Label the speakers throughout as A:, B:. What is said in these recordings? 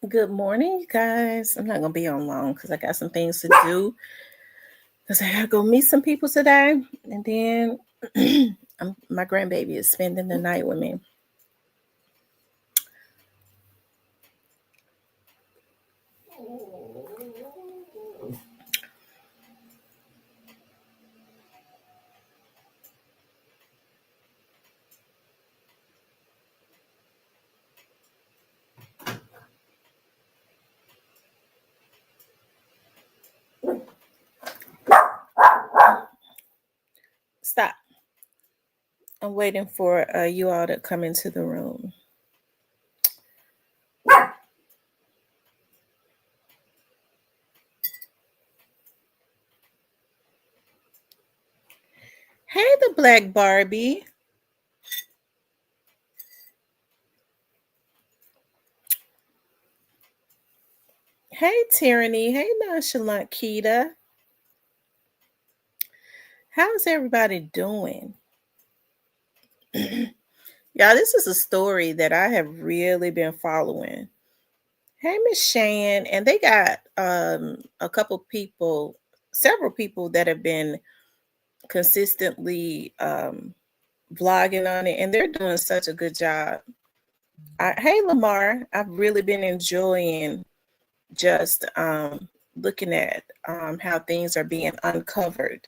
A: Good morning, you guys. I'm not gonna be on long because I got some things to do. Because I gotta go meet some people today, and then my grandbaby is spending the night with me. Stop. I'm waiting for you all to come into the room. Hey, the Black Barbie. Hey, Tyranny. Hey, Nonchalant Keita. How's everybody doing? Y'all, this is a story that I have really been following. Hey, Miss Shan, and they got a couple people, several people that have been consistently vlogging on it, and they're doing such a good job. Hey, Lamar, I've really been enjoying just looking at how things are being uncovered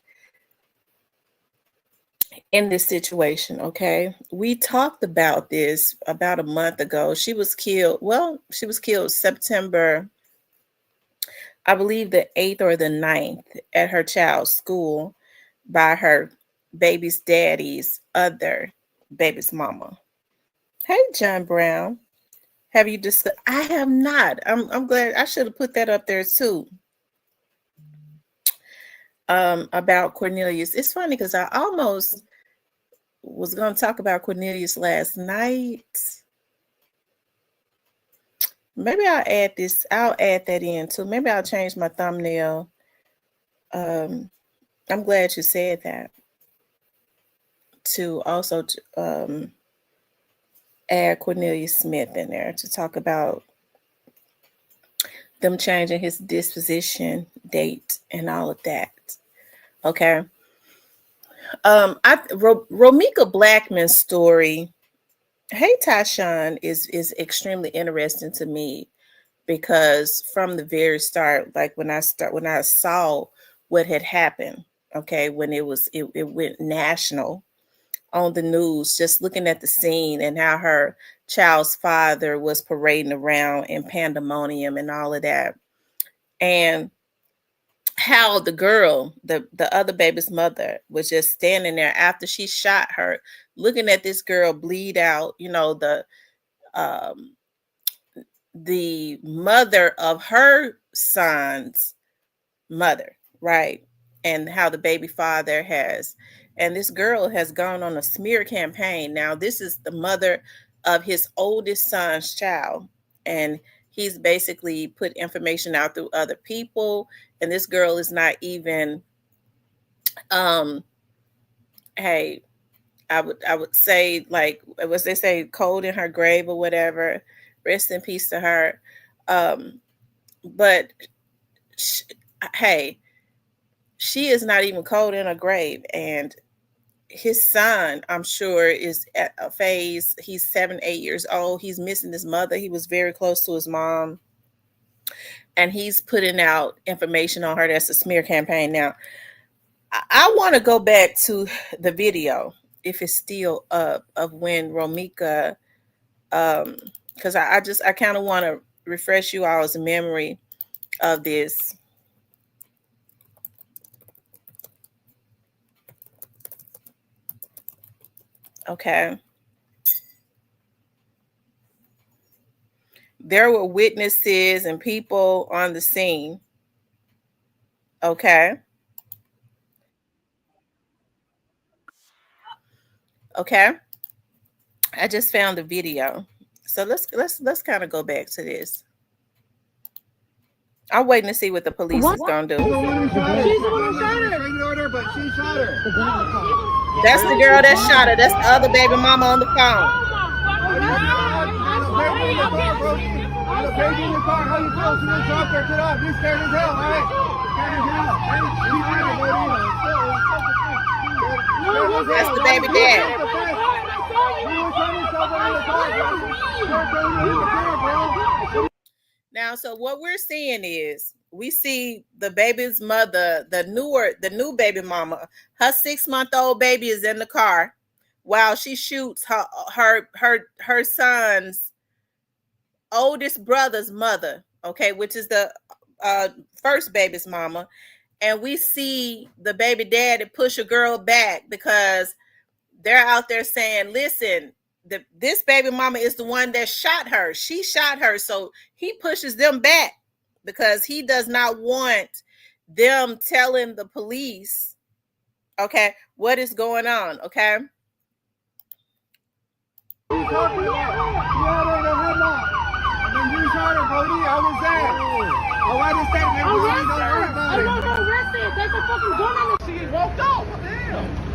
A: in this situation. Okay, we talked about this about a month ago. She was killed. Well, she was killed September, I believe, the 8th or the 9th at her child's school by her baby's daddy's other baby's mama. Hey, John Brown. Have you discussed? I have not. I'm glad. I should have put that up there too. About Cornelius. It's funny because I almost was going to talk about Cornelius last night. Maybe I'll add this. I'll add that in too. Maybe I'll change my thumbnail. I'm glad you said that. To also add Cornelius Smith in there to talk about them changing his disposition date and all of that. Okay. Romika Blackman's story, hey Tyshawn, is extremely interesting to me because from the very start, like when I saw what had happened, okay, when it went national on the news, just looking at the scene and how her child's father was parading around in pandemonium and all of that, and how the girl, the other baby's mother, was just standing there after she shot her, looking at this girl bleed out. You know, the mother of her son's mother, right? And how the baby father and this girl has gone on a smear campaign. Now, this is the mother of his oldest son's child, and he's basically put information out through other people, and this girl is not even hey, I would say, like, what they say, cold in her grave or whatever. Rest in peace to her. But hey, she is not even cold in her grave, and his son, I'm sure, is at a phase. He's 7, 8 years old. He's missing his mother. He was very close to his mom, and he's putting out information on her. That's a smear campaign. Now, I want to go back to the video, if it's still up, of when Romika, because I kind of want to refresh you all's memory of this. Okay. There were witnesses and people on the scene. Okay. Okay. I just found the video. So let's kind of go back to this. I'm waiting to see what the police is gonna do.
B: She's the one who shot her. But she shot her.
A: That's the girl that shot her. That's the other baby mama on the phone.
B: The baby in the car. How you feel? She didn't drop her. Get up. You scared as hell, all right?
A: That's the baby dad. Now, so what we're seeing is we see the baby's mother, the new baby mama. Her 6-month-old baby is in the car while she shoots her son's oldest brother's mother, okay, which is the first baby's mama. And we see the baby daddy push a girl back because they're out there saying, listen, this baby mama is the one that shot her. She shot her. So he pushes them back because he does not want them telling the police, okay, what is going on, okay?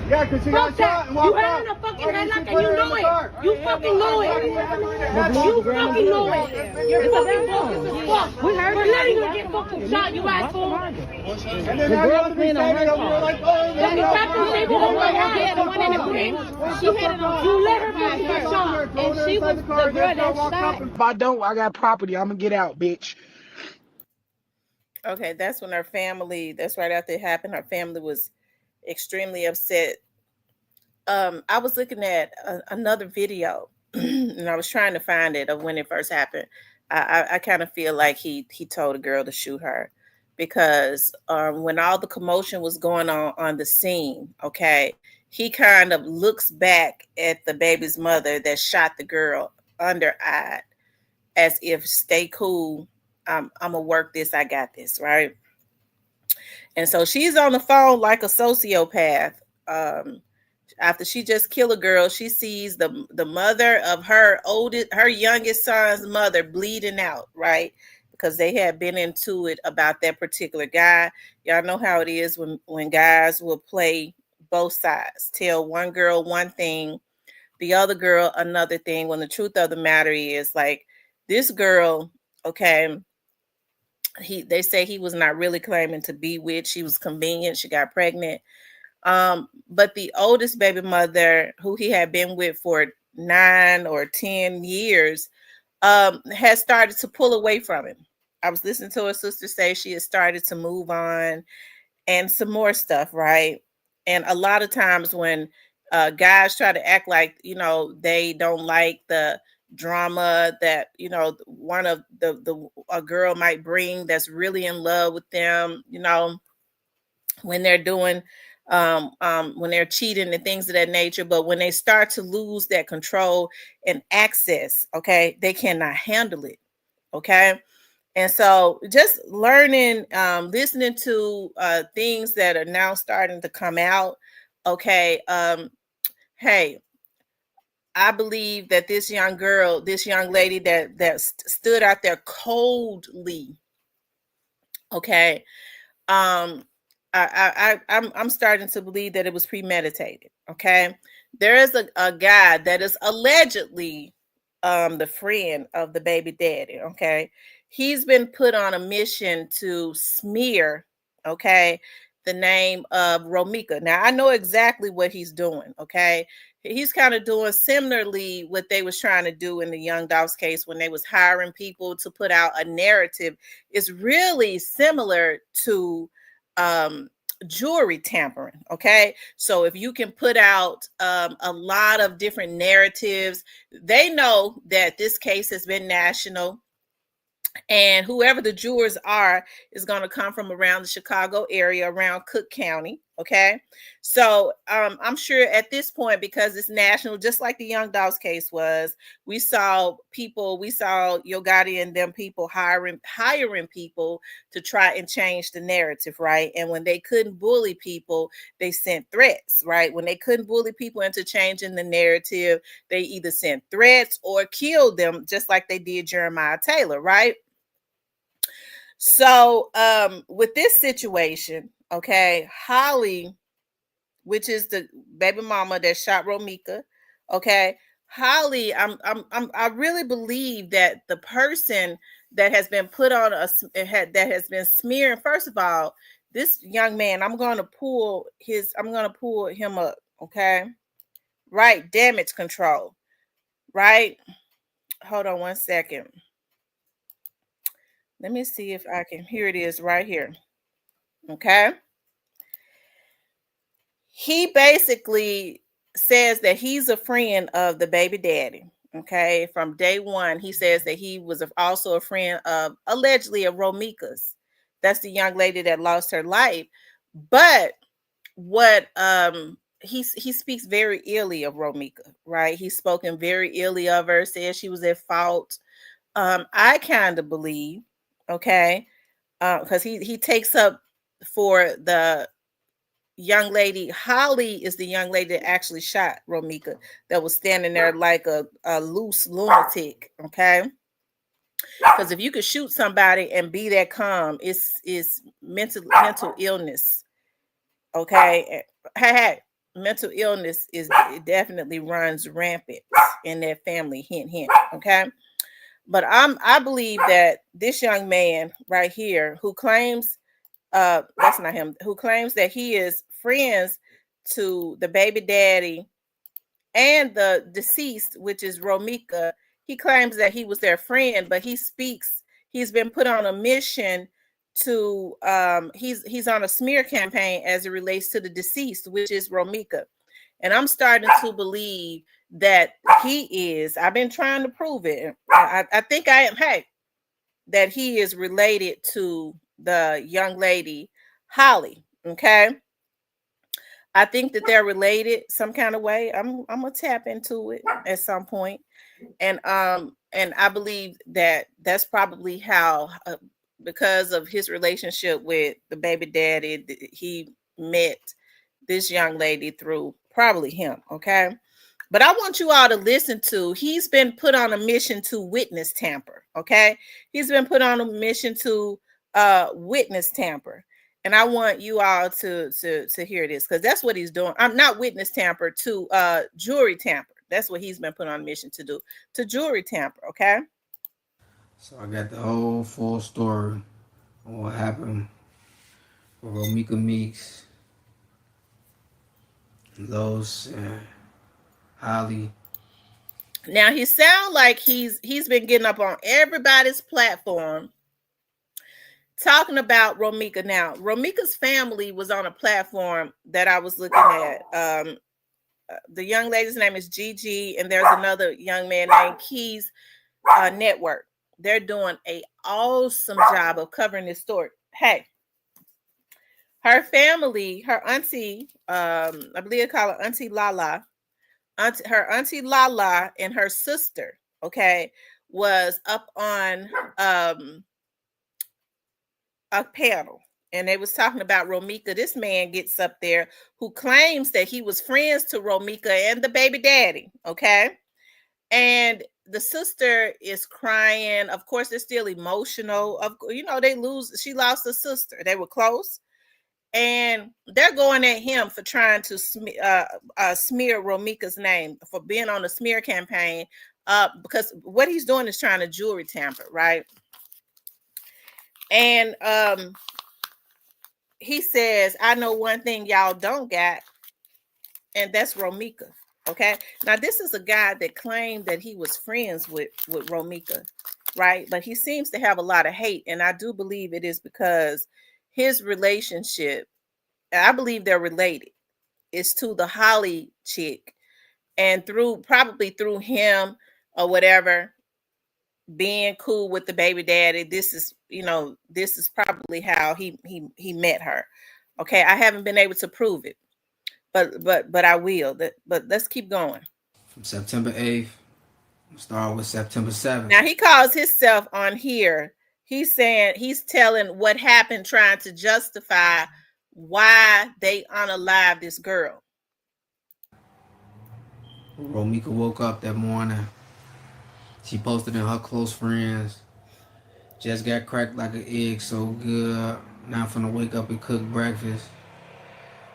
B: Yeah, because she got shot and walked out.
C: You had in a fucking headlock and you know it. You fucking know it. You fucking know it. You're fucking bogus as fuck. We heard you. Letting you get fucking shot, you asshole.
B: And then now you're standing over there like, oh,
C: then the captain said, oh my God, the one in the green. She had it on. You let her fucking get shot. And she was the girl that shot.
B: If I don't, I got property. I'm going to get out, bitch.
A: Okay, that's when her family, that's right after it happened, her family was extremely upset. I was looking at another video and I was trying to find it of when it first happened. I kind of feel like he told a girl to shoot her because when all the commotion was going on the scene, okay, he kind of looks back at the baby's mother that shot the girl under-eyed as if, stay cool, I'm gonna work this, I got this, right? And so she's on the phone like a sociopath. After she just killed a girl, she sees the mother of her youngest son's mother bleeding out, right? Because they had been into it about that particular guy. Y'all know how it is when guys will play both sides, tell one girl one thing, the other girl another thing, when the truth of the matter is, like, this girl, okay, they say he was not really claiming to be with. She was convenient. She got pregnant. But the oldest baby mother, who he had been with for 9 or 10 years, has started to pull away from him. I was listening to her sister say she has started to move on and some more stuff, right? And a lot of times when guys try to act like, they don't like the drama that, one of a girl might bring that's really in love with them, when they're doing when they're cheating and things of that nature. But when they start to lose that control and access, okay, they cannot handle it. Okay. And so just learning, listening to things that are now starting to come out. Okay. Hey, I believe that this young lady that stood out there coldly, okay, I'm starting to believe that it was premeditated. Okay, there is a guy that is allegedly the friend of the baby daddy. Okay, he's been put on a mission to smear, okay, the name of Romika. Now I know exactly what he's doing. Okay, he's kind of doing similarly what they was trying to do in the Young Dogs case when they was hiring people to put out a narrative. It's really similar to jewelry tampering. Okay, so if you can put out a lot of different narratives, they know that this case has been national, and whoever the jurors are is going to come from around the Chicago area, around Cook County. Okay, so I'm sure at this point, because it's national, just like the Young Dogs case was, we saw Yo Gotti and them people hiring people to try and change the narrative, right? And when they couldn't bully people, they sent threats, right? When they couldn't bully people into changing the narrative, they either sent threats or killed them, just like they did Jeremiah Taylor, right? So with this situation, okay, Holly, which is the baby mama that shot Romika, okay, Holly, I really believe that the person that has been put on that has been smearing. First of all, this young man, I'm going to pull him up. Okay, right, damage control. Right, hold on one second. Let me see if I can. Here it is, right here. Okay, he basically says that he's a friend of the baby daddy. Okay, from day one, he says that he was also a friend of allegedly of Romika's. That's the young lady that lost her life. But what he speaks very illy of Romika, right? He's spoken very illy of her, says she was at fault. I kind of believe, okay, because he takes up for the young lady. Holly is the young lady that actually shot Romika, that was standing there like a loose lunatic. Okay, because if you could shoot somebody and be that calm, it's mental illness. Okay, hey, mental illness is, it definitely runs rampant in that family. Hint, hint. Okay, but I believe that this young man right here who claims that's not him, who claims that he is friends to the baby daddy and the deceased, which is Romika. He claims that he was their friend, but he's been put on a mission to he's on a smear campaign as it relates to the deceased, which is Romika. And I'm starting to believe that he is. I've been trying to prove it. I think I am. Hey, that he is related to the young lady Holly. Okay, I think that they're related some kind of way. I'm gonna tap into it at some point, and I believe that that's probably how, because of his relationship with the baby daddy, he met this young lady through probably him. Okay, but I want you all to listen to. He's been put on a mission to witness tamper. Okay, he's been put on a mission to witness tamper, and I want you all to hear this, because that's what he's doing. I'm not witness tamper, to jury tamper. That's what he's been put on a mission to do, to jury tamper. Okay.
D: So I got the whole full story on what happened with Romika Meeks, Los, and Holly.
A: Now he sounds like he's been getting up on everybody's platform talking about Romika. Now, Romika's family was on a platform that I was looking at. The young lady's name is Gigi, and there's another young man named Keys Network. They're doing a awesome job of covering this story. Hey, her family, her auntie, I believe they call her Auntie Lala. Her auntie Lala and her sister, okay, was up on a panel, and they was talking about Romika. This man gets up there who claims that he was friends to Romika and the baby daddy, okay? And the sister is crying. Of course, they're still emotional. She lost a sister. They were close. And they're going at him for trying to smear Romika's name, for being on a smear campaign, because what he's doing is trying to jury tamper, right? And he says, I know one thing y'all don't got, and that's Romika. Okay. Now, this is a guy that claimed that he was friends with Romika, right? But he seems to have a lot of hate. And I do believe it is because his relationship, I believe they're related, is to the Holly chick. And probably through him or whatever, being cool with the baby daddy, this is probably how he met her. Okay, I haven't been able to prove it, but I will. But let's keep going.
D: From September 8th, start with September 7th.
A: Now he calls himself on here. He's saying, he's telling what happened, trying to justify why they unalive this girl.
D: Romika woke up that morning. She posted in her close friends. Just got cracked like an egg, so good. Now I'm finna wake up and cook breakfast.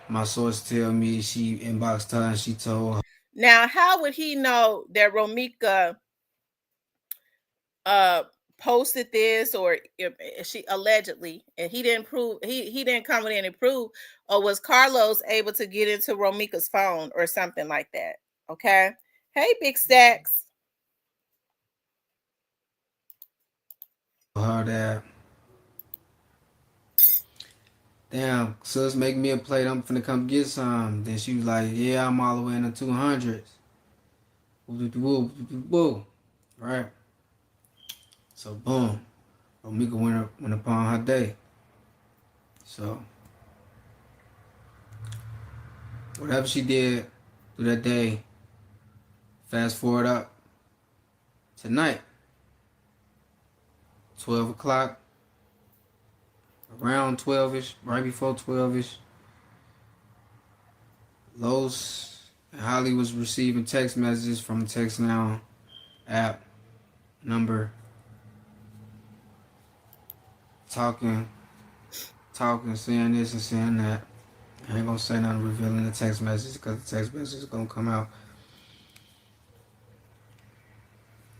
D: My source tell me she inboxed her and she told her.
A: Now, how would he know that Romika uh posted this, or if she allegedly, and he didn't prove, he didn't come in and prove, or was Carlos able to get into Romika's phone or something like that? Okay. Hey, Big Stacks.
D: Her that. Damn, sis, make me a plate. I'm finna come get some. Then she was like, yeah, I'm all the way in the 200s. Woo. Right? So, boom. Omika went upon her day. So, whatever she did through that day, fast forward up tonight, 12 o'clock, around 12-ish, right before 12-ish, Los and Holly was receiving text messages from the Text Now app number, talking, saying this and saying that. I ain't gonna say nothing revealing the text message because the text message is gonna come out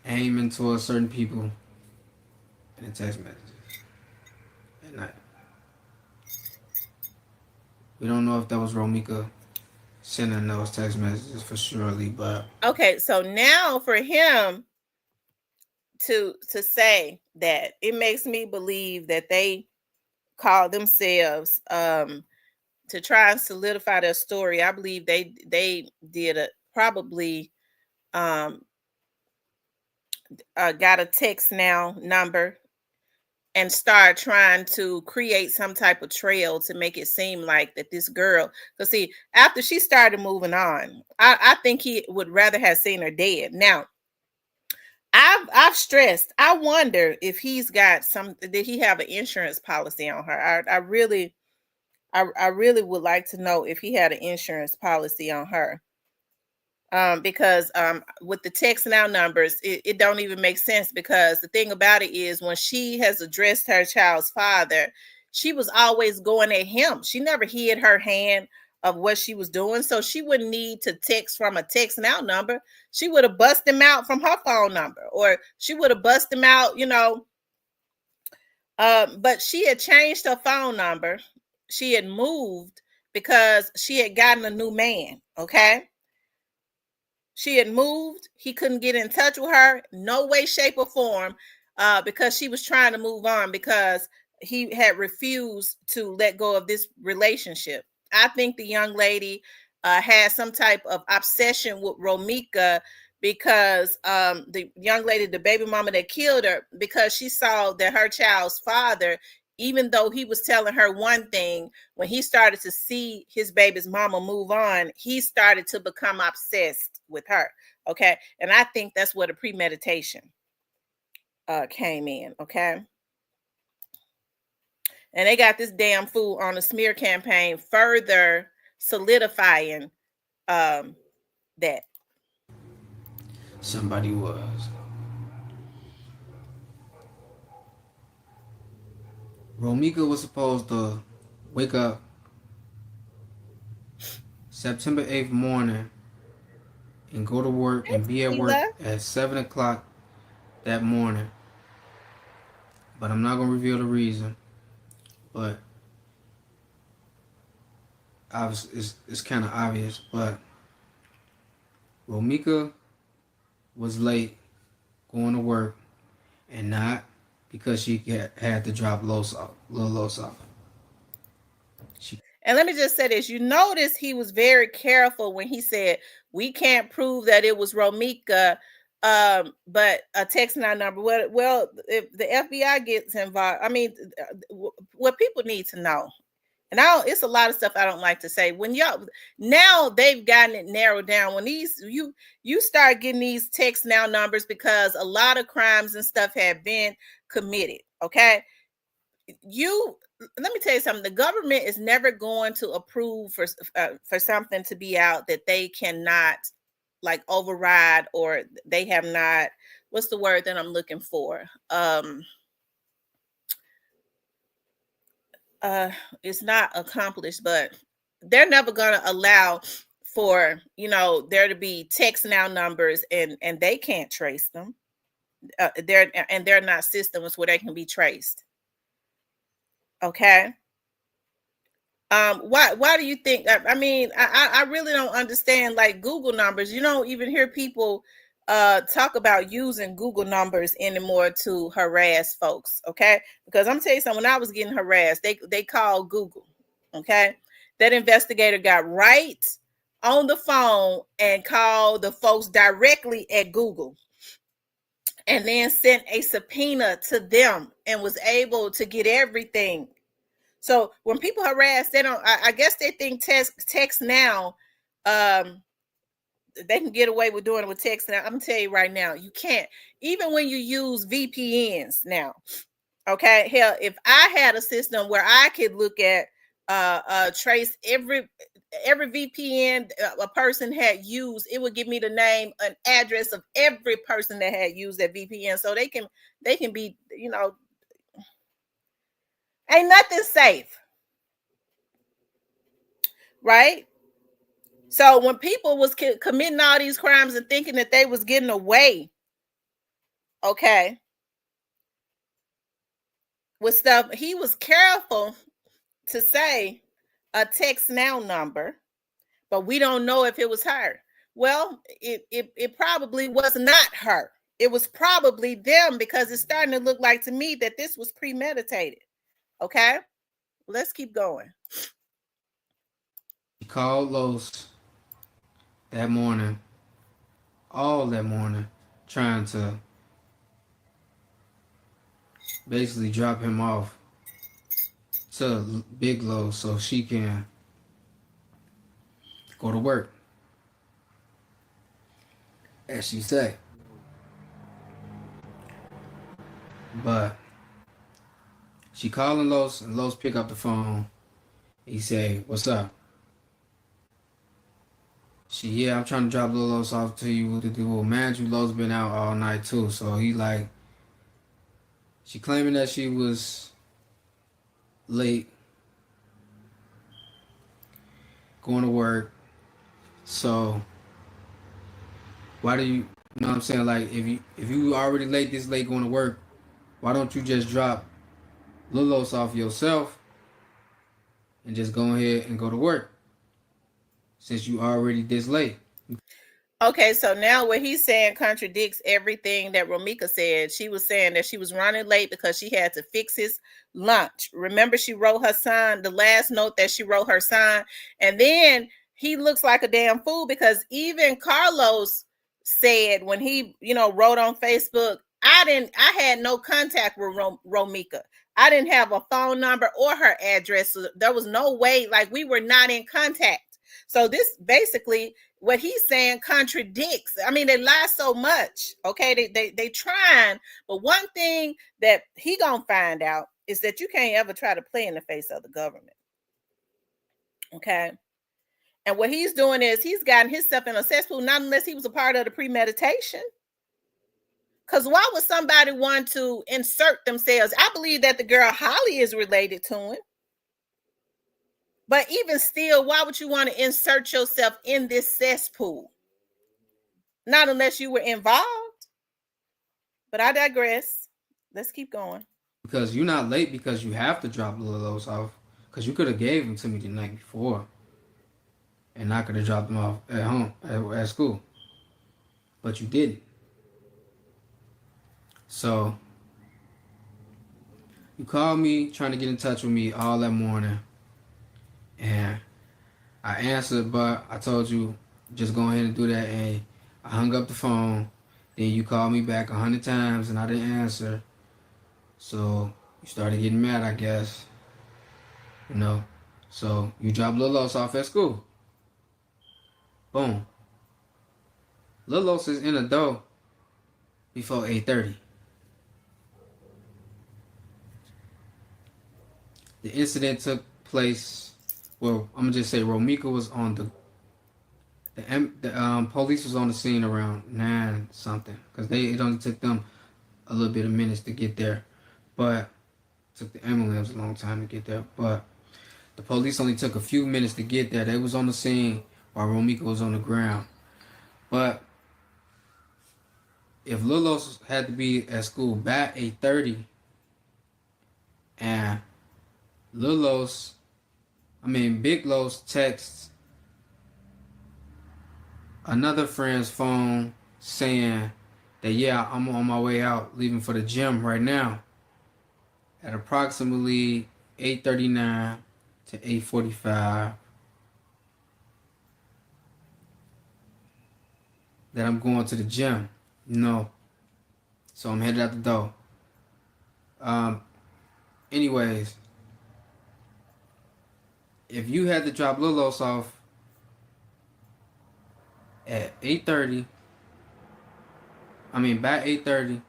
D: aiming towards certain people in the text messages at night. We don't know if that was Romika sending those text messages for surely, but
A: Okay, so now for him to say that, it makes me believe that they call themselves to try and solidify their story. I believe they did a probably got a Text Now number and start trying to create some type of trail to make it seem like that this girl, because see, after she started moving on, I think he would rather have seen her dead. Now, I've stressed, I wonder if he's got some, did he have an insurance policy on her? I really would like to know if he had an insurance policy on her. Because with the Text Now numbers, it don't even make sense, because the thing about it is, when she has addressed her child's father, she was always going at him. She never hid her hand of what she was doing, so she wouldn't need to text from a Text Now number. She would have bust him out from her phone number, or she would have bust him out, but she had changed her phone number. She had moved because she had gotten a new man. Okay. She had moved. He couldn't get in touch with her, no way, shape, or form, because she was trying to move on, because he had refused to let go of this relationship. I think the young lady had some type of obsession with Romika, because the young lady, the baby mama that killed her, because she saw that her child's father, even though he was telling her one thing, when he started to see his baby's mama move on, he started to become obsessed with her. Okay. And I think that's where the premeditation came in. Okay. And they got this damn fool on a smear campaign, further solidifying that.
D: somebody was. Romika was supposed to wake up September 8th morning and go to work and be at work
A: Tila.
D: at 7 o'clock that morning. But I'm not going to reveal the reason. But it's kind of obvious. But Romika was late going to work, and not because she had to drop Lil Los off.
A: And let me just say this. You notice he was very careful when he said, we can't prove that it was Romika, but a Text Now number. Well, if the FBI gets involved, I mean, what people need to know, and it's a lot of stuff I don't like to say. When y'all, now they've gotten it narrowed down. When you start getting these Text Now numbers, because a lot of crimes and stuff have been committed. Okay. Let me tell you something. The government is never going to approve for something to be out that they cannot like override, or they have not, what's the word that I'm looking for? It's not accomplished, but they're never going to allow for, there to be text now numbers, and they can't trace them. They're not systems where they can be traced. Okay. Why do you think? I mean, I really don't understand, like, Google numbers. You don't even hear people talk about using Google numbers anymore to harass folks. Okay, because I'm telling you something, when I was getting harassed, they called Google. Okay, that investigator got right on the phone and called the folks directly at Google, and then sent a subpoena to them and was able to get everything. So when people harass, they don't. I guess they think text now, they can get away with doing it with text now. I'm gonna tell you right now, you can't. Even when you use VPNs now, okay. Hell, if I had a system where I could look at, trace every VPN a person had used, it would give me the name and address of every person that had used that VPN, so they can be, ain't nothing safe, right? So when people was committing all these crimes and thinking that they was getting away, okay, with stuff, he was careful to say a text now number, but we don't know if it was her. Well, it probably was not her. It was probably them, because it's starting to look like to me that this was premeditated. Okay, let's keep going.
D: He called Los that morning, all that morning, trying to basically drop him off to Big Los so she can go to work, as she say. But she calling Los, and Los pick up the phone. He say, "What's up?" She, "Yeah, I'm trying to drop Lil Los off to you to do. Well, man, you Los been out all night too." So he like, she claiming that she was late going to work. So why do you know what I'm saying? Like, if you already late going to work, why don't you just drop Lil Los off yourself and just go ahead and go to work since you already this late?
A: Okay, so now what he's saying contradicts everything that Romika said. She was saying that she was running late because she had to fix his lunch. Remember, she wrote her son, the last note that she wrote her son, and then he looks like a damn fool, because even Carlos said when he, wrote on Facebook, I had no contact with Romika. I didn't have a phone number or her address. So there was no way, like, we were not in contact. So this basically, what he's saying contradicts. I mean, they lie so much. Okay, they trying, but one thing that he gonna find out is that you can't ever try to play in the face of the government. Okay, and what he's doing is he's gotten himself in a cesspool, not unless he was a part of the premeditation. Because why would somebody want to insert themselves? I believe that the girl Holly is related to him. But even still, why would you want to insert yourself in this cesspool? Not unless you were involved. But I digress. Let's keep going.
D: Because you're not late because you have to drop Lil Los off. Because you could have gave them to me the night before, and I could have dropped them off at home, at school. But you didn't. So you called me trying to get in touch with me all that morning, and I answered, but I told you just go ahead and do that, and I hung up the phone. Then you called me back 100 times and I didn't answer. So you started getting mad, I guess. So you dropped Lil Los off at school. Boom. Lil Los is in the door before 8:30. The incident took place. Well, I'm gonna just say Romika was on the police was on the scene around 9 something, because it only took them a little bit of minutes to get there, but it took the ambulance a long time to get there. But the police only took a few minutes to get there. They was on the scene while Romika was on the ground. But if Lilos had to be at school by 8:30, and Big Los texts another friend's phone saying that, yeah, I'm on my way out, leaving for the gym right now at approximately 8:39 to 8:45, that I'm going to the gym, so I'm headed out the door. Anyways, if you had to drop Lilos off at 8:30, by 8:30,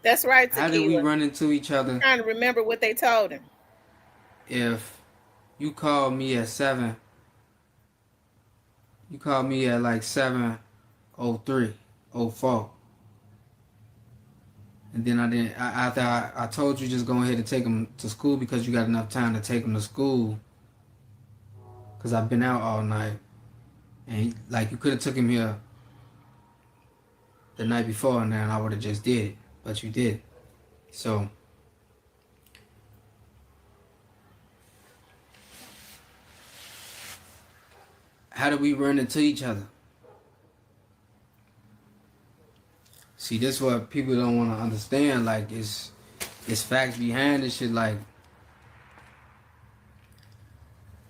A: That's right,
D: how did we
A: Tequila.
D: run into each
A: I'm
D: other
A: trying to remember what they told him.
D: if you called me at 7? You called me at like 7:03, 04. And then after I told you just go ahead and take him to school because you got enough time to take him to school. Because I've been out all night. And like you could have took him here the night before and then I would have just did it. But you did. So how did we run into each other? See, this is what people don't want to understand. Like, it's facts behind this shit. Like,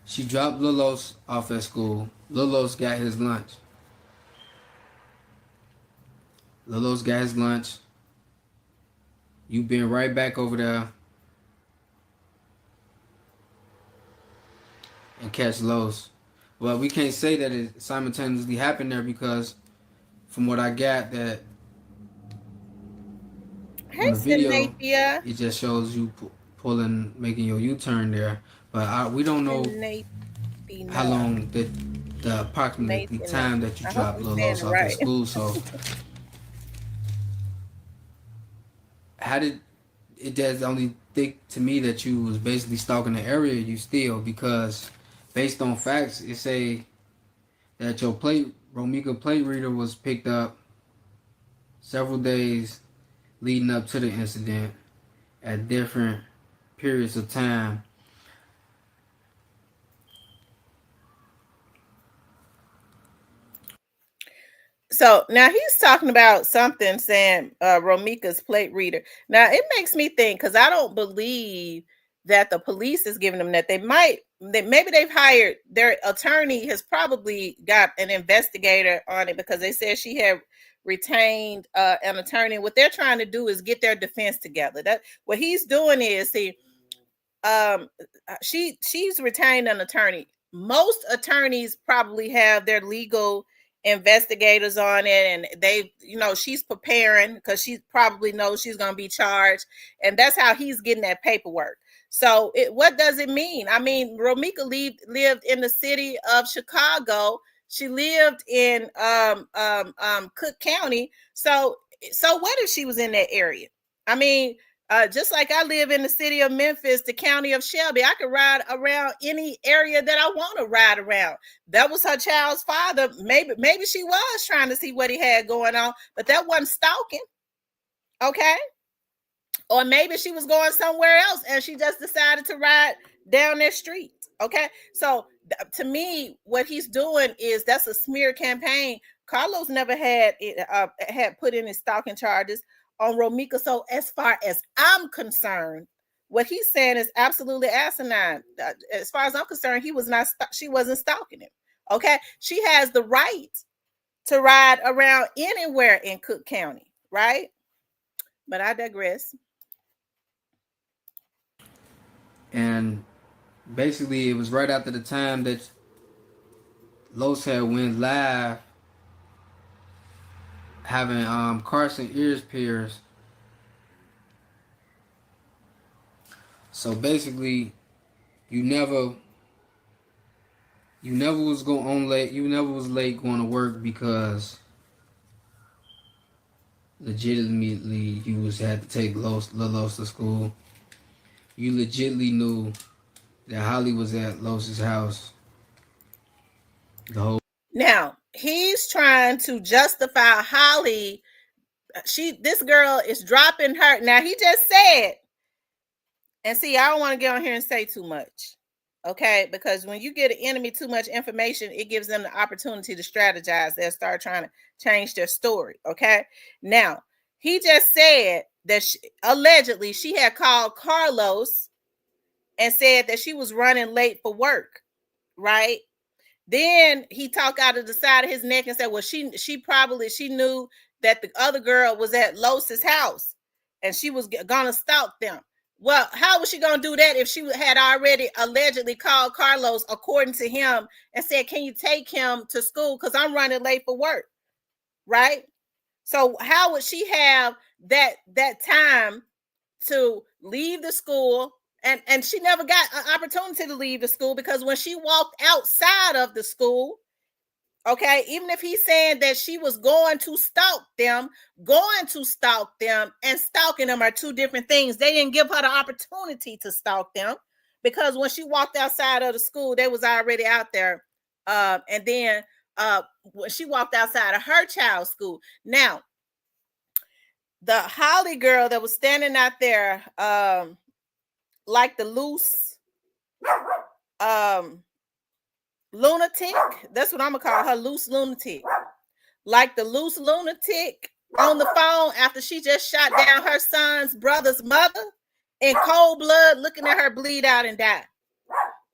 D: she dropped Lilos off at school. Lilos got his lunch. Lilos got his lunch. You been right back over there and catch Los. Well, we can't say that it simultaneously happened there because from what I got, that on
A: Hey,
D: the video,
A: Nathia.
D: it just shows you making your U-turn there. But we don't know how long the approximately time that you
A: I hope
D: dropped
A: I'm
D: Lil
A: saying
D: Los
A: it
D: off at
A: right.
D: school. So how did it? Does only think to me that you was basically stalking the area you still, because based on facts, it say that your Romika plate reader was picked up several days leading up to the incident at different periods of time.
A: So now he's talking about something saying Romika's plate reader. Now it makes me think, because I don't believe that the police is giving them that. Maybe they've hired, their attorney has probably got an investigator on it, because they said she had retained an attorney. What they're trying to do is get their defense together. That what he's doing is um she's retained an attorney. Most attorneys probably have their legal investigators on it, and she's preparing because she probably knows she's going to be charged, and that's how he's getting that paperwork. So what does it mean? I mean, Romika lived in the city of Chicago. She lived in Cook County. So what if she was in that area? I mean, just like I live in the city of Memphis, the county of Shelby, I could ride around any area that I want to ride around. That was her child's father. Maybe she was trying to see what he had going on, but that wasn't stalking. Okay. Or maybe she was going somewhere else and she just decided to ride down their street. Okay. So to me, what he's doing is that's a smear campaign. Carlos never had put any stalking charges on Romika. So as far as I'm concerned, what he's saying is absolutely asinine. As far as I'm concerned, she wasn't stalking him. Okay. She has the right to ride around anywhere in Cook County, right? But I digress.
D: And basically, it was right after the time that Los had went live having Carson ears pierced. So basically, you never was going on late. You never was late going to work because legitimately you had to take Los to school. You legitimately knew that Holly was at Los's house the whole.
A: Now, he's trying to justify Holly. This girl is dropping her. Now, he just said, and see, I don't want to get on here and say too much. Okay, because when you get an enemy too much information, it gives them the opportunity to strategize. They'll start trying to change their story. Okay, now he just said that allegedly she had called Carlos and said that she was running late for work, right? Then he talked out of the side of his neck and said, well, she knew that the other girl was at Los's house and she was gonna stalk them. Well, how was she going to do that if she had already allegedly called Carlos, according to him, and said, can you take him to school? Because I'm running late for work, right? So how would she have that time to leave the school? And she never got an opportunity to leave the school, because when she walked outside of the school, okay, even if he's saying that she was going to stalk them and stalking them are two different things. They didn't give her the opportunity to stalk them, because when she walked outside of the school, they was already out there. And then when she walked outside of her child's school. Now, the Holly girl that was standing out there, like the loose lunatic, that's what I'm gonna call her, loose lunatic, like the loose lunatic on the phone after she just shot down her son's brother's mother in cold blood, looking at her bleed out and die.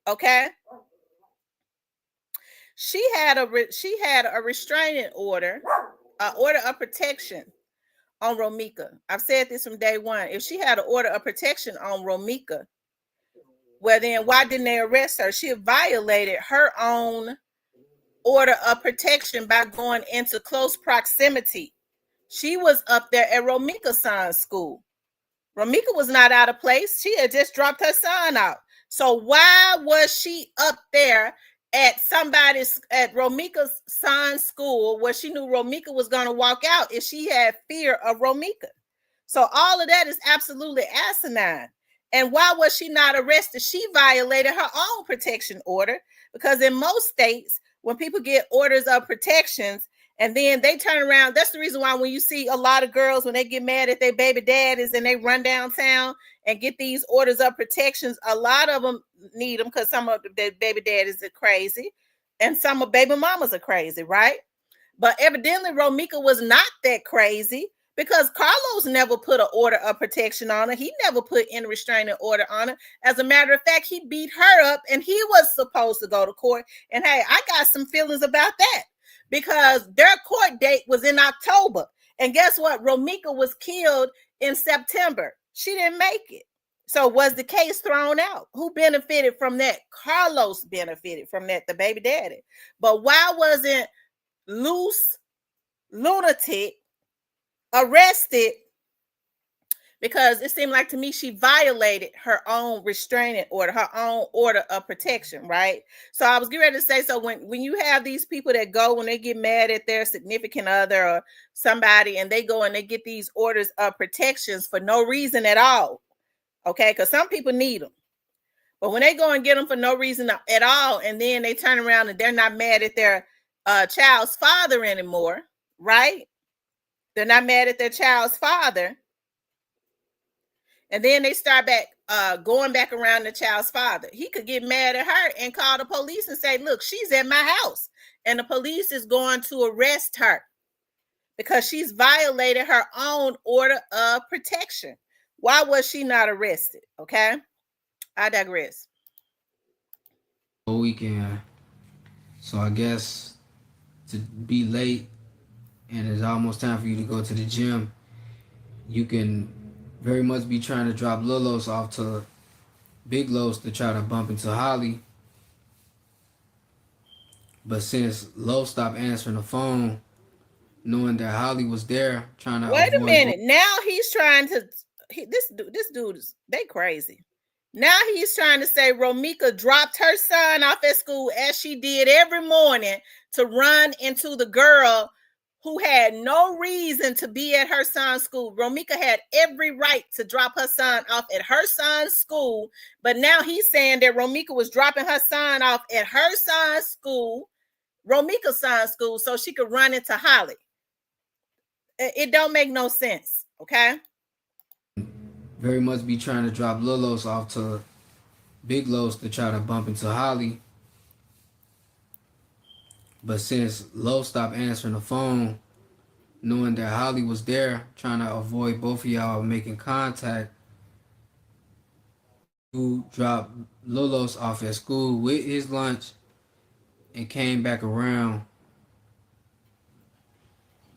A: Okay, she had a restraining order, an order of protection on Romika. I've said this from day one. If she had an order of protection on Romika, well, then why didn't they arrest her? She violated her own order of protection by going into close proximity. She was up there at Romika's son's school. Romika was not out of place. She had just dropped her son out. So why was she up there at Romika's son's school, where she knew Romika was going to walk out, if she had fear of Romika? So all of that is absolutely asinine. And why was she not arrested? She violated her own protection order, because in most states, when people get orders of protections and then they turn around, that's the reason why when you see a lot of girls, when they get mad at their baby daddies and they run downtown and get these orders of protections, a lot of them need them because some of the baby daddies are crazy and some of baby mamas are crazy, right? But evidently Romika was not that crazy, because Carlos never put an order of protection on her. He never put any restraining order on her. As a matter of fact, he beat her up and he was supposed to go to court. And hey, I got some feelings about that, because their court date was in October. And guess what? Romika was killed in September. She didn't make it. So was the case thrown out? Who benefited from that? Carlos benefited from that, the baby daddy. But why wasn't loose lunatic arrested? Because it seemed like to me she violated her own restraining order, her own order of protection, right? So I was getting ready to say, so when you have these people that go, when they get mad at their significant other or somebody, and they go and they get these orders of protections for no reason at all, okay? Because some people need them. But when they go and get them for no reason at all, and then they turn around and they're not mad at their child's father anymore, right? They're not mad at their child's father. And then they start going back around the child's father. He could get mad at her and call the police and say, look, she's at my house. And the police is going to arrest her because she's violated her own order of protection. Why was she not arrested? Okay, I digress.
D: Whole weekend. So I guess to be late and it's almost time for you to go to the gym, you can very much be trying to drop Lilos off to Big Los to try to bump into Holly. But since Lo stopped answering the phone, knowing that Holly was there, trying to
A: wait a minute. Now he's trying to this dude is, they crazy. Now he's trying to say Romika dropped her son off at school as she did every morning to run into the girl who had no reason to be at her son's school. Romika had every right to drop her son off at her son's school, but now he's saying that Romika was dropping her son off at her son's school, Romika's son's school, so she could run into Holly. It don't make no sense, okay?
D: Very much be trying to drop Lolos off to Big Los to try to bump into Holly. But since Lo stopped answering the phone, knowing that Holly was there, trying to avoid both of y'all making contact, who dropped Lolos off at school with his lunch and came back around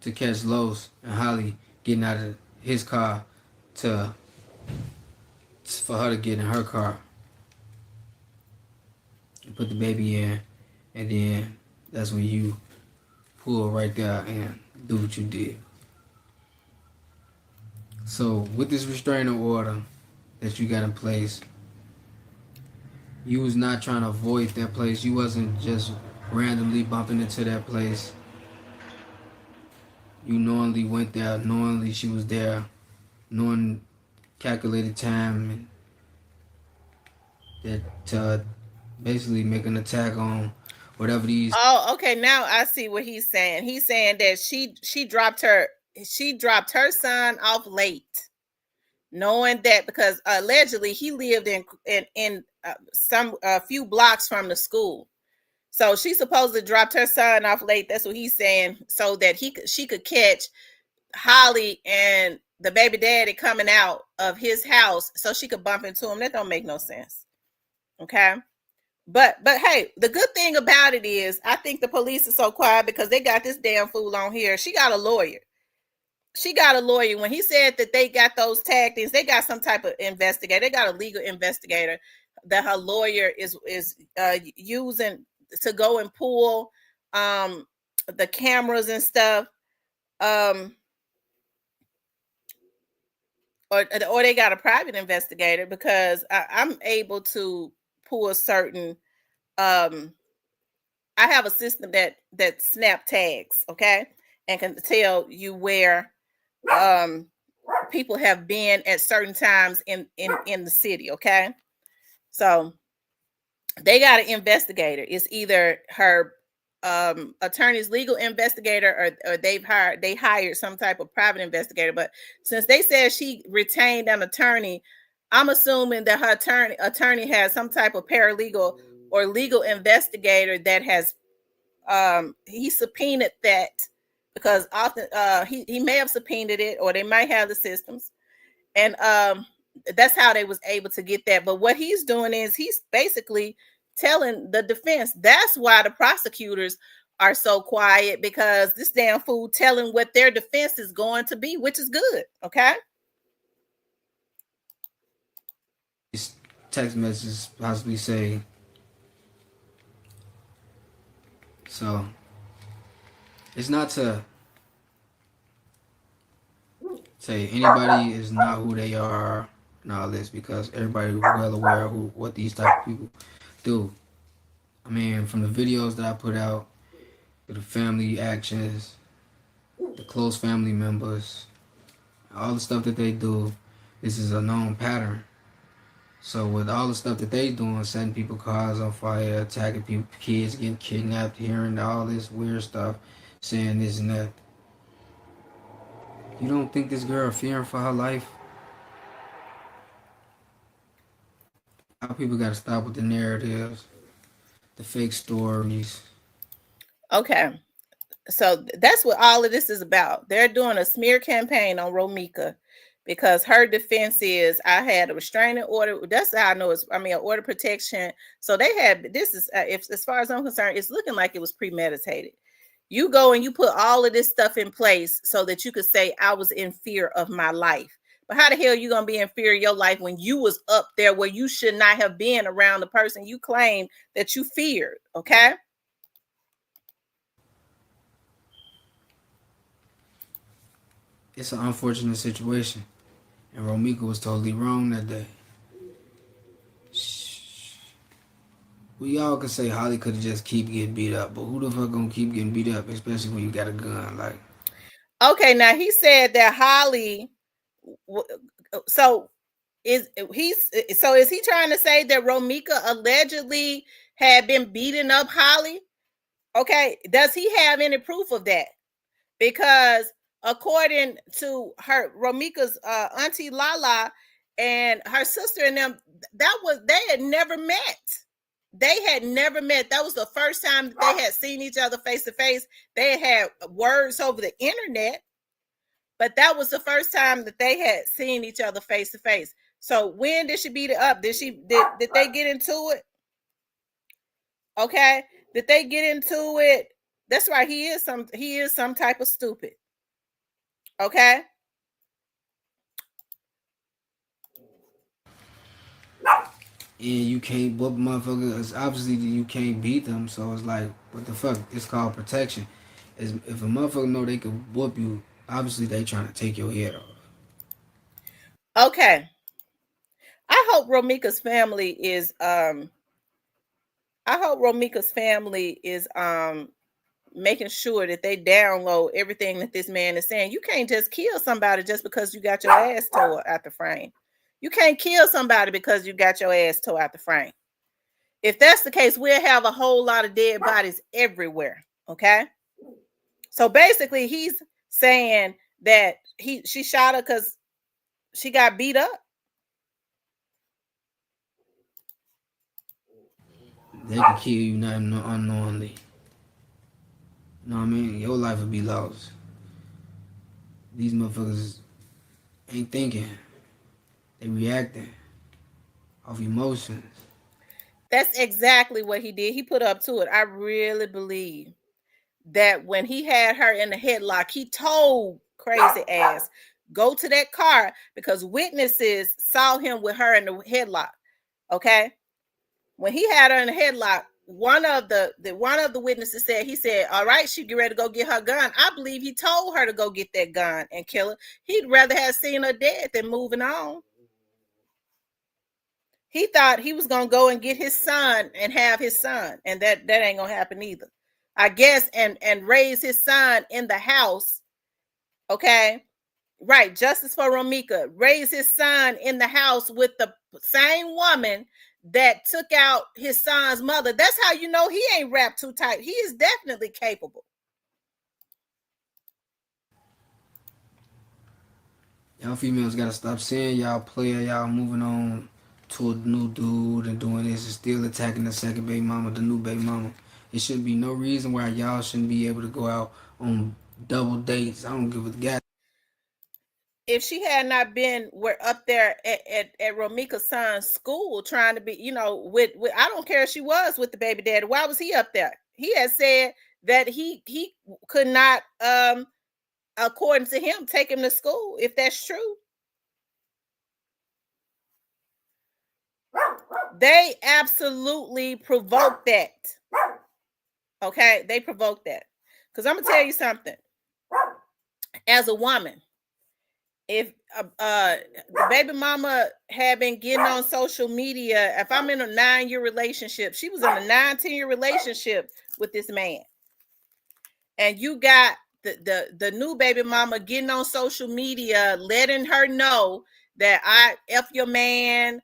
D: to catch Los and Holly getting out of his car to for her to get in her car and put the baby in, and then that's when you pull right there and do what you did. So with this restraining order that you got in place, you was not trying to avoid that place. You wasn't just randomly bumping into that place. You knowingly went there, knowingly she was there, knowing calculated time, and that basically make an attack on whatever these.
A: Oh, okay. Now I see what he's saying. He's saying that she dropped her son off late, knowing that because allegedly he lived in some a few blocks from the school. So she supposedly dropped her son off late. That's what he's saying, so that she could catch Holly and the baby daddy coming out of his house, so she could bump into him. That don't make no sense. Okay. But hey, the good thing about it is I think the police are so quiet because they got this damn fool on here. She got a lawyer. When he said that they got those tag things, they got some type of investigator. They got a legal investigator that her lawyer is using to go and pull the cameras and stuff. Or they got a private investigator, because I'm able to pull certain I have a system that snap tags, okay, and can tell you where people have been at certain times in the city, okay? So they got an investigator. It's either her attorney's legal investigator, or they hired some type of private investigator. But since they said she retained an attorney, I'm assuming that her attorney has some type of paralegal or legal investigator that has he subpoenaed that, because often he may have subpoenaed it, or they might have the systems, and that's how they was able to get that. But what he's doing is he's basically telling the defense. That's why the prosecutors are so quiet, because this damn fool telling what their defense is going to be, which is good. Okay.
D: These text messages possibly say. So it's not to say anybody is not who they are and all this, because everybody is well aware of what these type of people do. I mean, from the videos that I put out, to the family actions, the close family members, all the stuff that they do, this is a known pattern. So with all the stuff that they doing, setting people cars on fire, attacking people, kids getting kidnapped, hearing all this weird stuff, saying this and that, you don't think this girl fearing for her life? Our people got to stop with the narratives, the fake stories.
A: Okay. So that's what all of this is about. They're doing a smear campaign on Romika, because her defense is, I had a restraining order. That's how I know an order protection. So they had, this is, if as far as I'm concerned, it's looking like it was premeditated. You go and you put all of this stuff in place so that you could say, I was in fear of my life. But how the hell are you going to be in fear of your life when you was up there where you should not have been around the person you claim that you feared? Okay.
D: It's an unfortunate situation. And Romika was totally wrong that day. We all could say Holly could have just keep getting beat up, but who the fuck gonna keep getting beat up, especially when you got a gun? Like,
A: Okay, now he said that Holly. So is he trying to say that Romika allegedly had been beating up Holly? Okay, does he have any proof of that? Because according to her Romika's auntie Lala and her sister and them, they had never met. They had never met. That was the first time that they had seen each other face to face. They had words over the internet, but that was the first time that they had seen each other face to face. So when did she beat it up? Did they get into it? Okay, did they get into it? That's right. He is some type of stupid. Okay.
D: And you can't whoop motherfuckers. Obviously, you can't beat them. So it's like, what the fuck? It's called protection. If a motherfucker know they can whoop you, obviously they trying to take your head off.
A: Okay. I hope Romika's family is making sure that they download everything that this man is saying. You can't just kill somebody just because you got your ass tore out the frame. You can't kill somebody because you got your ass tore out the frame. If that's the case, we'll have a whole lot of dead bodies everywhere. Okay. So basically, he's saying that she shot her because she got beat up.
D: They can kill you not unknowingly. You know what I mean? Your life would be lost. These motherfuckers ain't thinking. They reacting off emotions.
A: That's exactly what he did. He put up to it. I really believe that when he had her in the headlock, he told crazy ass, go to that car, because witnesses saw him with her in the headlock. Okay. When he had her in the headlock, one of the witnesses said, he said, all right, she get ready to go get her gun. I believe he told her to go get that gun and kill her. He'd rather have seen her dead than moving on. He thought he was gonna go and get his son and have his son, and that ain't gonna happen either. I guess, and raise his son in the house. Okay, right. Justice for Romika. Raise his son in the house with the same woman that took out his son's mother. That's how you know he ain't wrapped too tight. He is definitely capable.
D: Y'all females gotta stop saying y'all player, y'all moving on to a new dude and doing this and still attacking the second baby mama, the new baby mama. It should be no reason why y'all shouldn't be able to go out on double dates. I don't give a god.
A: If she had not been up there at Romika's son's school trying to be, with I don't care if she was with the baby daddy. Why was he up there? He had said that he could not, according to him, take him to school, if that's true. They absolutely provoked that. Okay, they provoked that. Because I'm gonna tell you something. As a woman, if the baby mama had been getting on social media, if I'm in a 9-year relationship, she was in a 10-year relationship with this man, and you got the new baby mama getting on social media, letting her know that I F your man,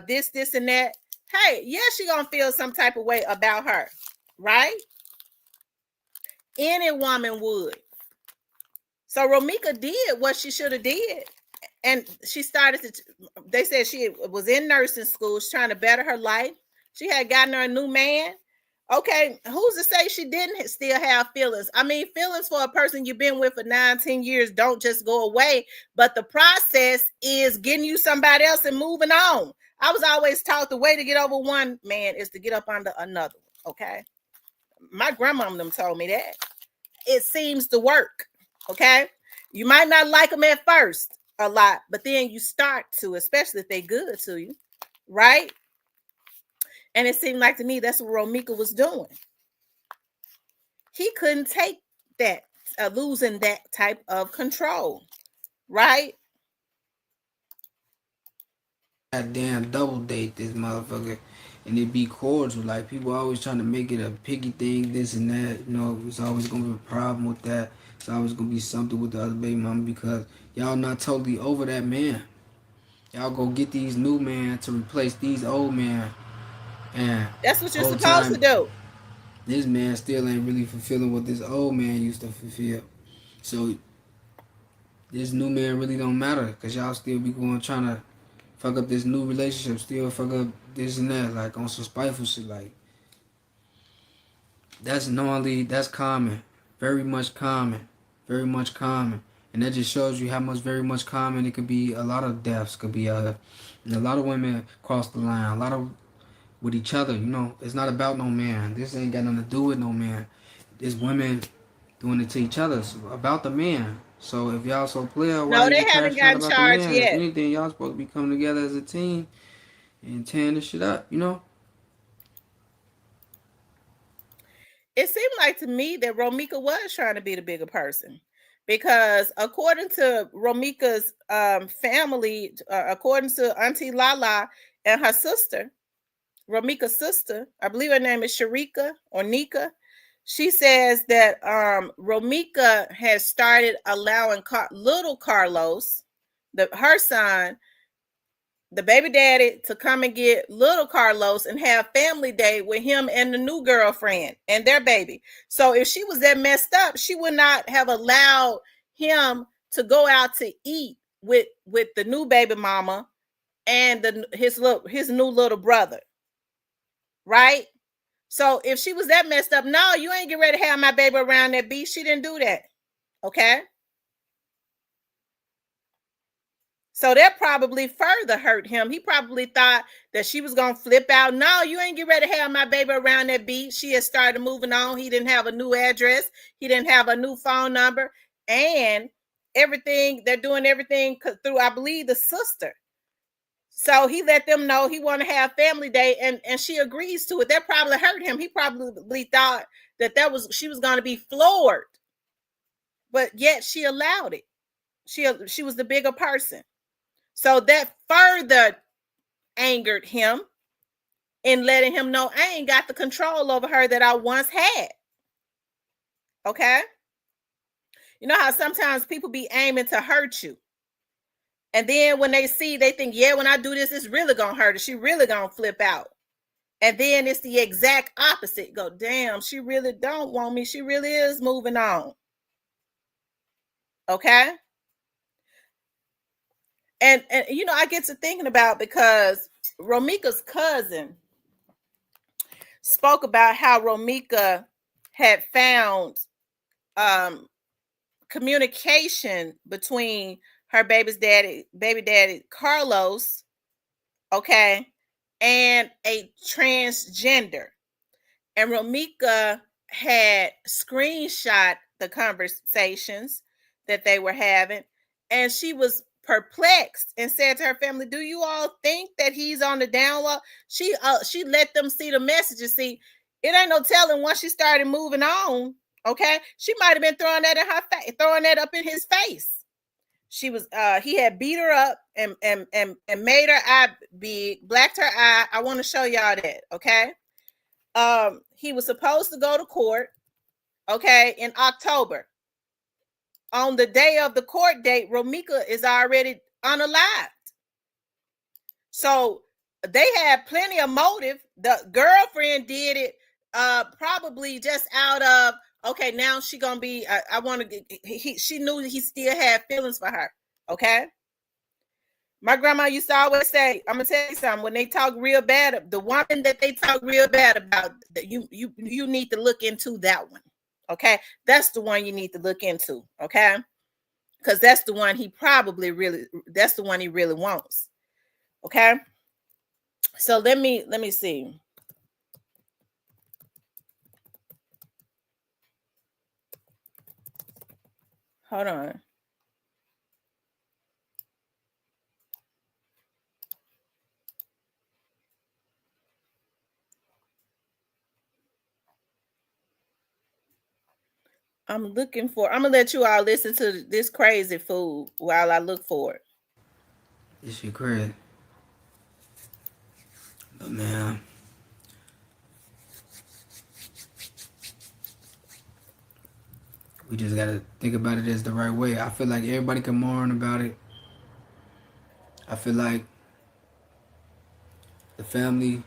A: this and that. Hey, yeah, she gonna feel some type of way about her, right? Any woman would. So Romika did what she should have did. And she they said she was in nursing school. She's trying to better her life. She had gotten her a new man. Okay, who's to say she didn't still have feelings? I mean, feelings for a person you've been with for 9-10 years don't just go away. But the process is getting you somebody else and moving on. I was always taught the way to get over one man is to get up under another. Okay. My grandmom them told me that. It seems to work. Okay. You might not like them at first a lot, but then you start to, especially if they good to you, right? And it seemed like to me that's what Romika was doing. He couldn't take that, losing that type of control, right?
D: Goddamn double date this motherfucker and it be cordial. Like people always trying to make it a picky thing, this and that. You know, it's always gonna be a problem with that. It's always gonna be something with the other baby mama because y'all not totally over that man. Y'all go get these new men to replace these old men, and
A: That's what you're
D: whole
A: supposed to
D: time
A: do.
D: this man still ain't really fulfilling what this old man used to fulfill. So this new man really don't matter because y'all still be going trying to fuck up this new relationship, still fuck up this and that, like on some spiteful shit. Like that's common, very much common, very much common, and that just shows you how much very much common it could be. A lot of deaths could be and a lot of women cross the line. A lot of with each other, you know. It's not about no man. This ain't got nothing to do with no man. It's women doing it to each other. It's about the man. So if y'all so clear, why
A: No,
D: is
A: they
D: you
A: haven't
D: crashing out
A: gotten
D: about the
A: charged
D: man? If
A: yet.
D: anything, y'all supposed to be coming together as a team and tearing this shit up, you know?
A: It seemed like to me that Romika was trying to be the bigger person because according to Romika's family, according to Auntie Lala and her sister, Romika's sister, I believe her name is Sharika or Nika. She says that Romika has started allowing little Carlos, her son, the baby daddy, to come and get little Carlos and have family day with him and the new girlfriend and their baby. So if she was that messed up, she would not have allowed him to go out to eat with the new baby mama and his new little brother, right? So if she was that messed up, no, you ain't get ready to have my baby around that beach. She didn't do that. Okay. So that probably further hurt him. He probably thought that she was going to flip out. No, you ain't get ready to have my baby around that beach. She had started moving on. He didn't have a new address. He didn't have a new phone number. And everything, they're doing everything through, I believe, the sister. So he let them know he want to have family day, and she agrees to it. That probably hurt him. He probably thought that she was going to be floored, but yet she allowed it. She was the bigger person. So that further angered him in letting him know I ain't got the control over her that I once had. Okay? You know how sometimes people be aiming to hurt you. And then when they see, they think, yeah, when I do this, it's really going to hurt her. She really going to flip out. And then it's the exact opposite. Go, damn, she really don't want me. She really is moving on. Okay? And you know, I get to thinking about, because Romika's cousin spoke about how Romika had found communication between her baby daddy Carlos, okay, and a transgender. And Romika had screenshot the conversations that they were having, and she was perplexed and said to her family, "Do you all think that he's on the down low?" She let them see the messages. See, it ain't no telling once she started moving on. Okay, she might have been throwing that in her face, throwing that up in his face. She was he had beat her up and made her eye big, blacked her eye. I want to show y'all that. Okay. He was supposed to go to court, okay, in October. On the day of the court date, Romika is already unalived. So they had plenty of motive. The girlfriend did it probably just out of, okay, now she gonna be, I want to get, she knew he still had feelings for her. Okay. My grandma used to always say, I'm gonna tell you something, when they talk real bad, the woman that they talk real bad about, you need to look into that one. Okay. That's the one you need to look into. Okay. Because that's the one that's the one he really wants. Okay. So let me see. Hold on. I'm gonna let you all listen to this crazy fool while I look for it.
D: This shit crazy. But man, We just gotta think about it as the right way. I feel like everybody can mourn about it. I feel like the family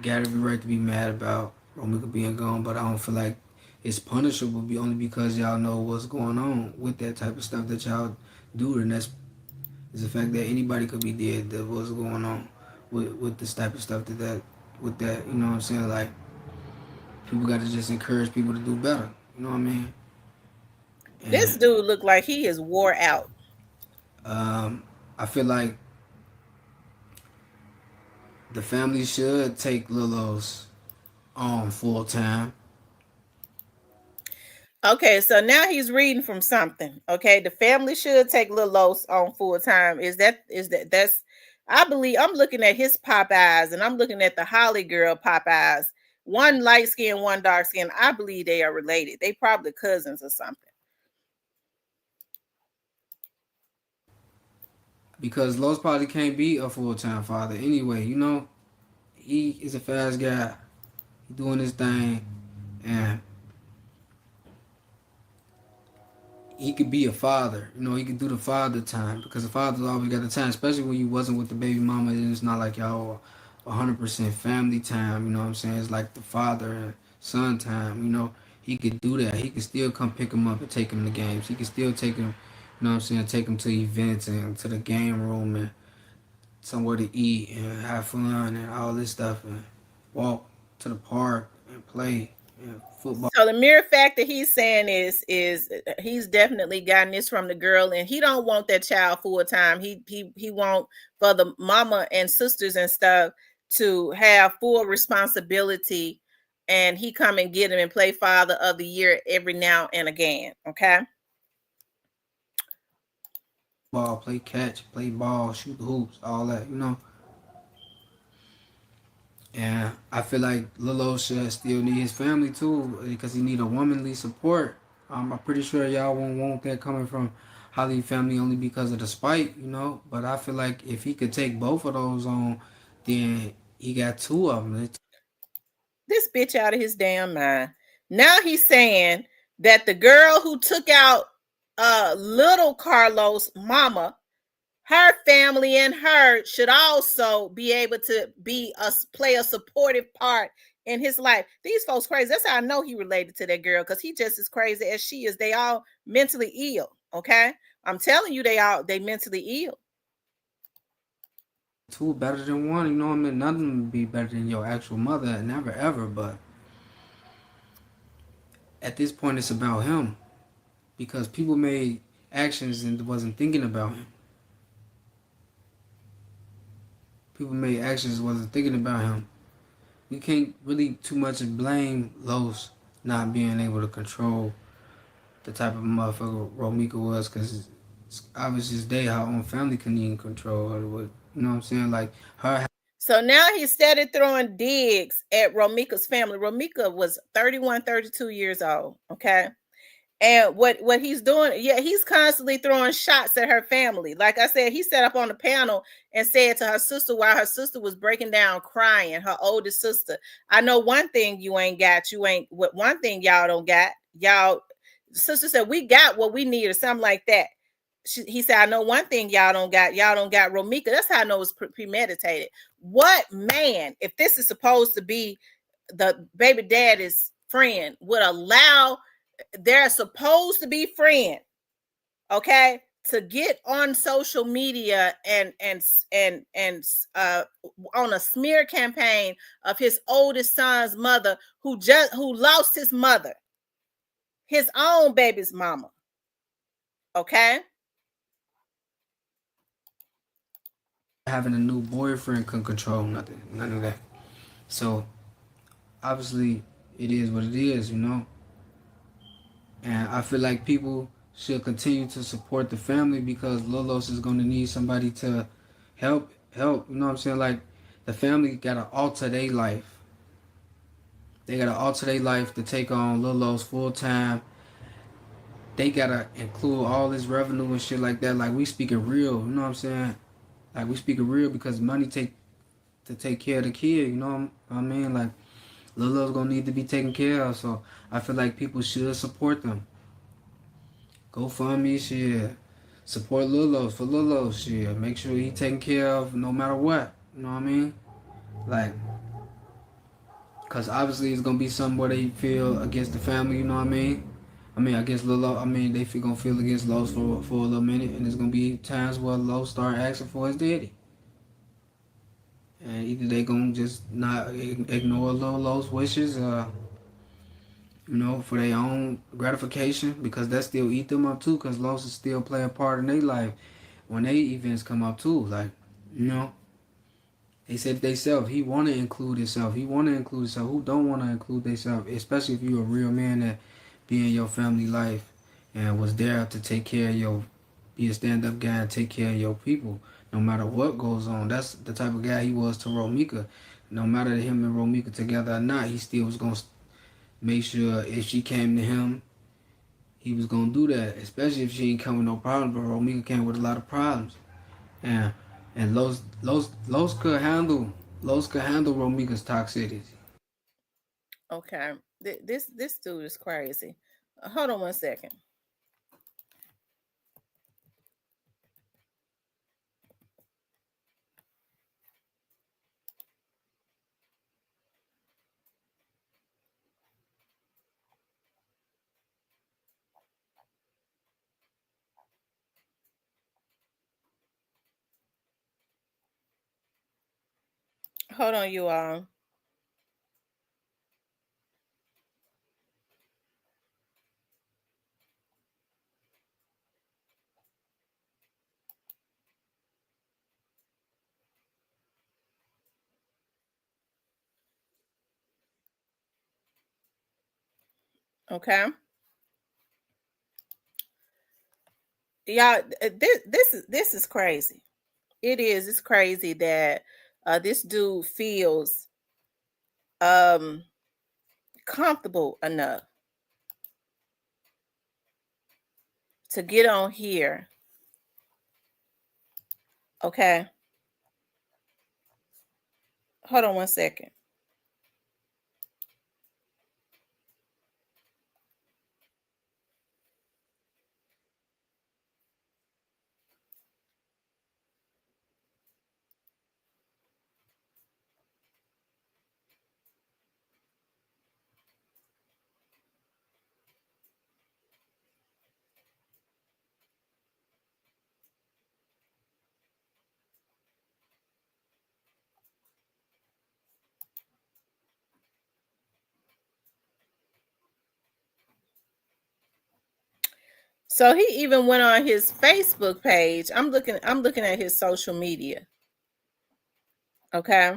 D: got every right to be mad about Romika being gone, but I don't feel like it's punishable only because y'all know what's going on with that type of stuff that y'all do, and that's is the fact that anybody could be dead. That what's going on with this type of stuff with that. You know what I'm saying? Like people got to just encourage people to do better. You know what I mean?
A: This
D: And
A: dude look like he is wore out.
D: I feel like the family should take Lilo's on full time.
A: Okay, so now he's reading from something. Okay, the family should take Lil Los on full time. That's I believe I'm looking at his pop eyes and I'm looking at the Holly girl pop eyes. One light skin, one dark skin. I believe they are related. They probably cousins or something.
D: Because Los probably can't be a full time father anyway. You know, he is a fast guy. He doing his thing, and he could be a father. You know, he could do the father time because the father's always got the time, especially when you wasn't with the baby mama. And it's not like y'all 100% family time. You know what I'm saying? It's like the father and son time. You know, he could do that. He could still come pick him up and take him to games. He could still take him. You know what I'm saying? Take him to events and to the game room and somewhere to eat and have fun and all this stuff and walk to the park and play and football.
A: So the mere fact that he's saying is he's definitely gotten this from the girl, and he don't want that child full time. He want for the mama and sisters and stuff to have full responsibility, and he come and get him and play father of the year every now and again. Okay.
D: Ball, play catch, play ball, shoot the hoops, all that, you know. And I feel like Lilo should still need his family too because he need a womanly support. I'm pretty sure y'all won't want that coming from Holly family only because of the spite, you know. But I feel like if he could take both of those on, then he got two of them.
A: This bitch out of his damn mind. Now he's saying that the girl who took out little Carlos' mama, her family and her should also be able to play a supportive part in his life. These folks crazy. That's how I know he related to that girl, because he just as crazy as she is. They all mentally ill. Okay, I'm telling you, they mentally ill.
D: Two better than one, you know what I mean? Nothing would be better than your actual mother, never ever. But at this point, it's about him because people made actions and wasn't thinking about him. People made actions wasn't thinking about him. You can't really too much blame Los not being able to control the type of motherfucker Romika was, because it's obvious as day her own family couldn't even control her. You know what I'm saying? Like her.
A: So now he started throwing digs at Romika's family. Romika was 31, 32 years old. Okay. And what he's doing, yeah, he's constantly throwing shots at her family. Like I said, he sat up on the panel and said to her sister while her sister was breaking down crying, her oldest sister, I know one thing you ain't got. You ain't what one thing y'all don't got. Y'all sister said, we got what we need or something like that. He said, I know one thing y'all don't got. Y'all don't got Romika. That's how I know it's premeditated. What man, if this is supposed to be the baby daddy's friend, would allow they're supposed to be friends, okay, to get on social media and on a smear campaign of his oldest son's mother who lost his mother, his own baby's mama, okay?
D: Having a new boyfriend couldn't control nothing, none of that. So obviously it is what it is, you know. And I feel like people should continue to support the family because Lolos is going to need somebody to help. You know what I'm saying? Like the family got to alter their life. They got to alter their life to take on Lolos full time. They got to include all this revenue and shit like that. Like we speaking real, you know what I'm saying? Like we speaking real because money take care of the kid, you know what I mean? Like Lilo's gonna need to be taken care of, so I feel like people should support them. GoFundMe, shit. Support Lilo for Lilo, shit. Make sure he taken care of no matter what. You know what I mean? Like, cause obviously it's gonna be something where they feel against the family. You know what I mean? I mean, against Lilo. I mean, they gonna feel against Los for a little minute, and there's gonna be times where Los start asking for his daddy. And either they gonna just not ignore Lolo's wishes, you know, for their own gratification, because that still eat them up too, because Los is still playing a part in their life when they events come up too. Like, you know, they said they self, he want to include himself. He want to include himself. Who don't want to include themselves, especially if you're a real man that be in your family life and was there to take care of your, be a stand-up guy and take care of your people no matter what goes on. That's the type of guy he was to Romika. No matter him and Romika together or not, he still was going to make sure if she came to him, he was going to do that, especially if she ain't come with no problems. But Romika came with a lot of problems. And Los could handle Romika's toxicity.
A: Okay. This dude is crazy. Hold on one second. Hold on, you all. Okay. Y'all, this is crazy. It is. It's crazy that this dude feels comfortable enough to get on here. Okay. Hold on one second. So he even went on his Facebook page. I'm looking at his social media. Okay.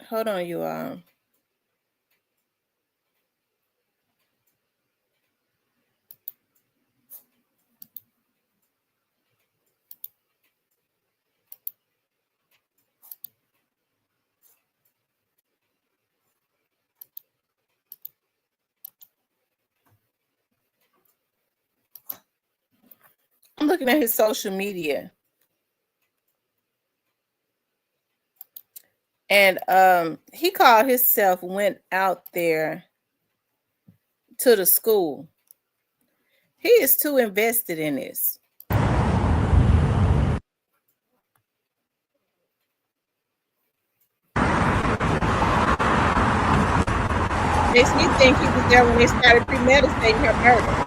A: Hold on, you all. I'm looking at his social media. And he called himself, went out there to the school. He is too invested in this. Makes me think he was there when they started premeditating her murder.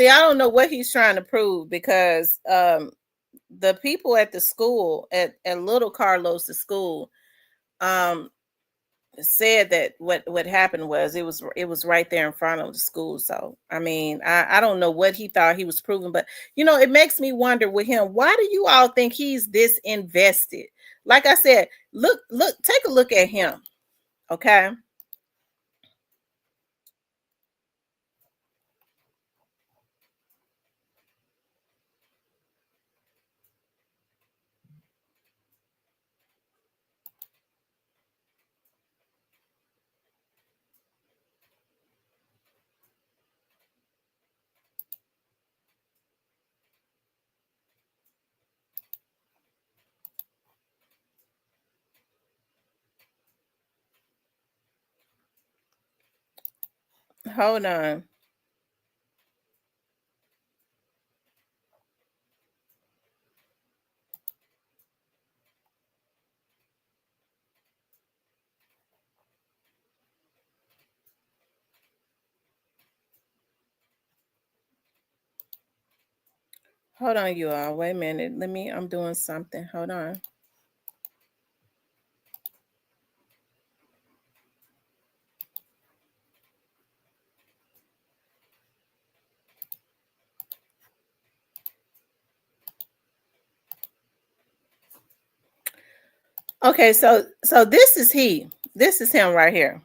A: See, I don't know what he's trying to prove because the people at the school, at little Carlos's school, said that what happened was it was right there in front of the school. So I mean, I don't know what he thought he was proving, but it makes me wonder with him, why do you all think he's this invested? Like I said, look, take a look at him. Okay. Hold on. Hold on, you all. Wait a minute. I'm doing something. Hold on. Okay, so this is he. This is him right here.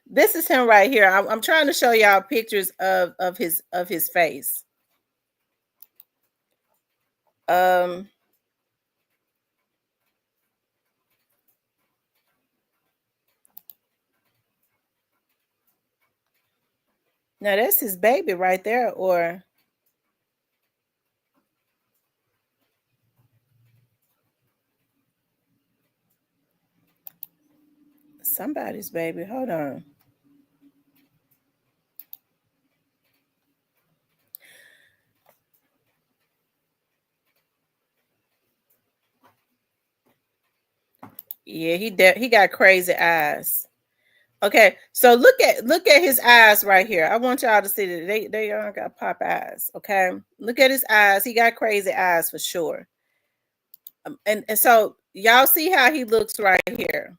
A: This is him right here. I'm trying to show y'all pictures of his face. Um Now that's his baby right there, or somebody's baby. Hold on. Yeah, he got crazy eyes. Okay, so look at his eyes right here. I want y'all to see that they all got pop eyes. Okay, look at his eyes. He got crazy eyes for sure. And so y'all see how he looks right here.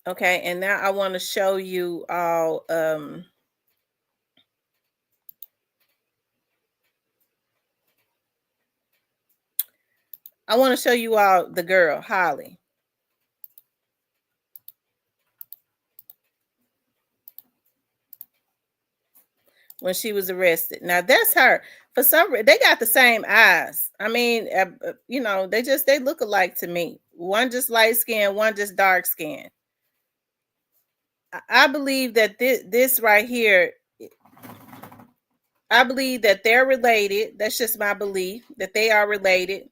A: Okay, and now I want to show you all. I want to show you all the girl, Holly. When she was arrested. Now that's her. For some reason, they got the same eyes. I mean, they look alike to me. One just light skin, one just dark skin. I believe that this right here, I believe that they're related. That's just my belief that they are related.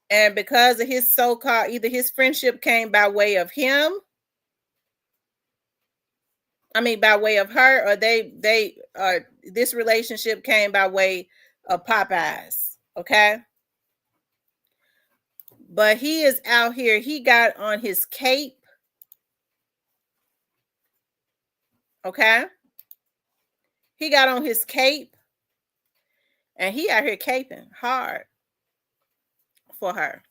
A: And because of his so-called, either his friendship came by way of him, I mean, by way of her, or this relationship came by way of Popeyes. Okay. But he is out here. He got on his cape. Okay. He got on his cape. And he out here caping hard for her.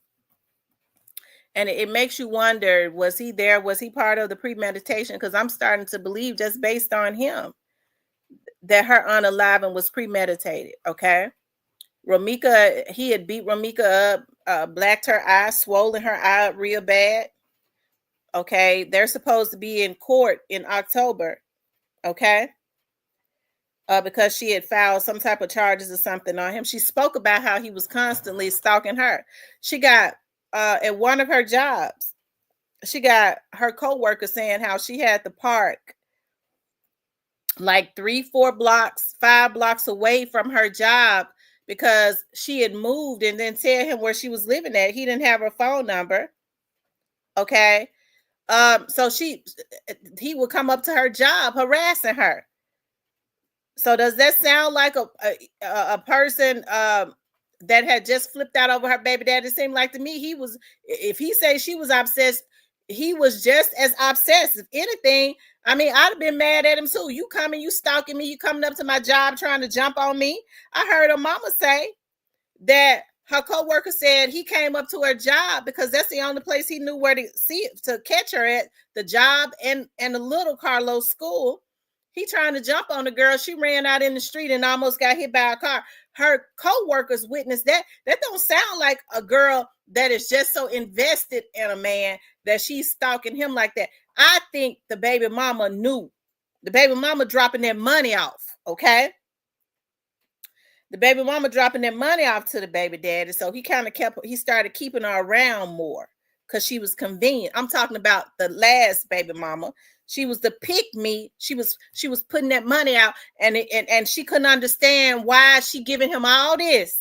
A: And it makes you wonder, was he there? Was he part of the premeditation? Because I'm starting to believe, just based on him, that her unaliving was premeditated. Okay. Romika, he had beat Romika up, blacked her eye, swollen her eye up real bad. Okay. They're supposed to be in court in October. Okay. Because she had filed some type of charges or something on him. She spoke about how he was constantly stalking her. She got at one of her jobs, she got her coworker saying how she had to park like 3, 4 blocks, 5 blocks away from her job because she had moved, and then tell him where she was living at. He didn't have her phone number. Okay. So he would come up to her job harassing her. So does that sound like a person that had just flipped out over her baby daddy? It seemed like to me he was. If he says she was obsessed, he was just as obsessed. If anything, I mean, I'd have been mad at him too. You coming, you stalking me, you coming up to my job trying to jump on me. I heard her mama say that her co-worker said he came up to her job because that's the only place he knew where to catch her at, the job and the little Carlos school. He trying to jump on the girl. She ran out in the street and almost got hit by a car. Her co-workers witnessed that. That don't sound like a girl that is just so invested in a man that she's stalking him like that. I think the baby mama knew. The baby mama dropping that money off, okay? The baby mama dropping that money off to the baby daddy. So he started keeping her around more because she was convenient. I'm talking about the last baby mama. She was the pick me. She was putting that money out and she couldn't understand why she giving him all this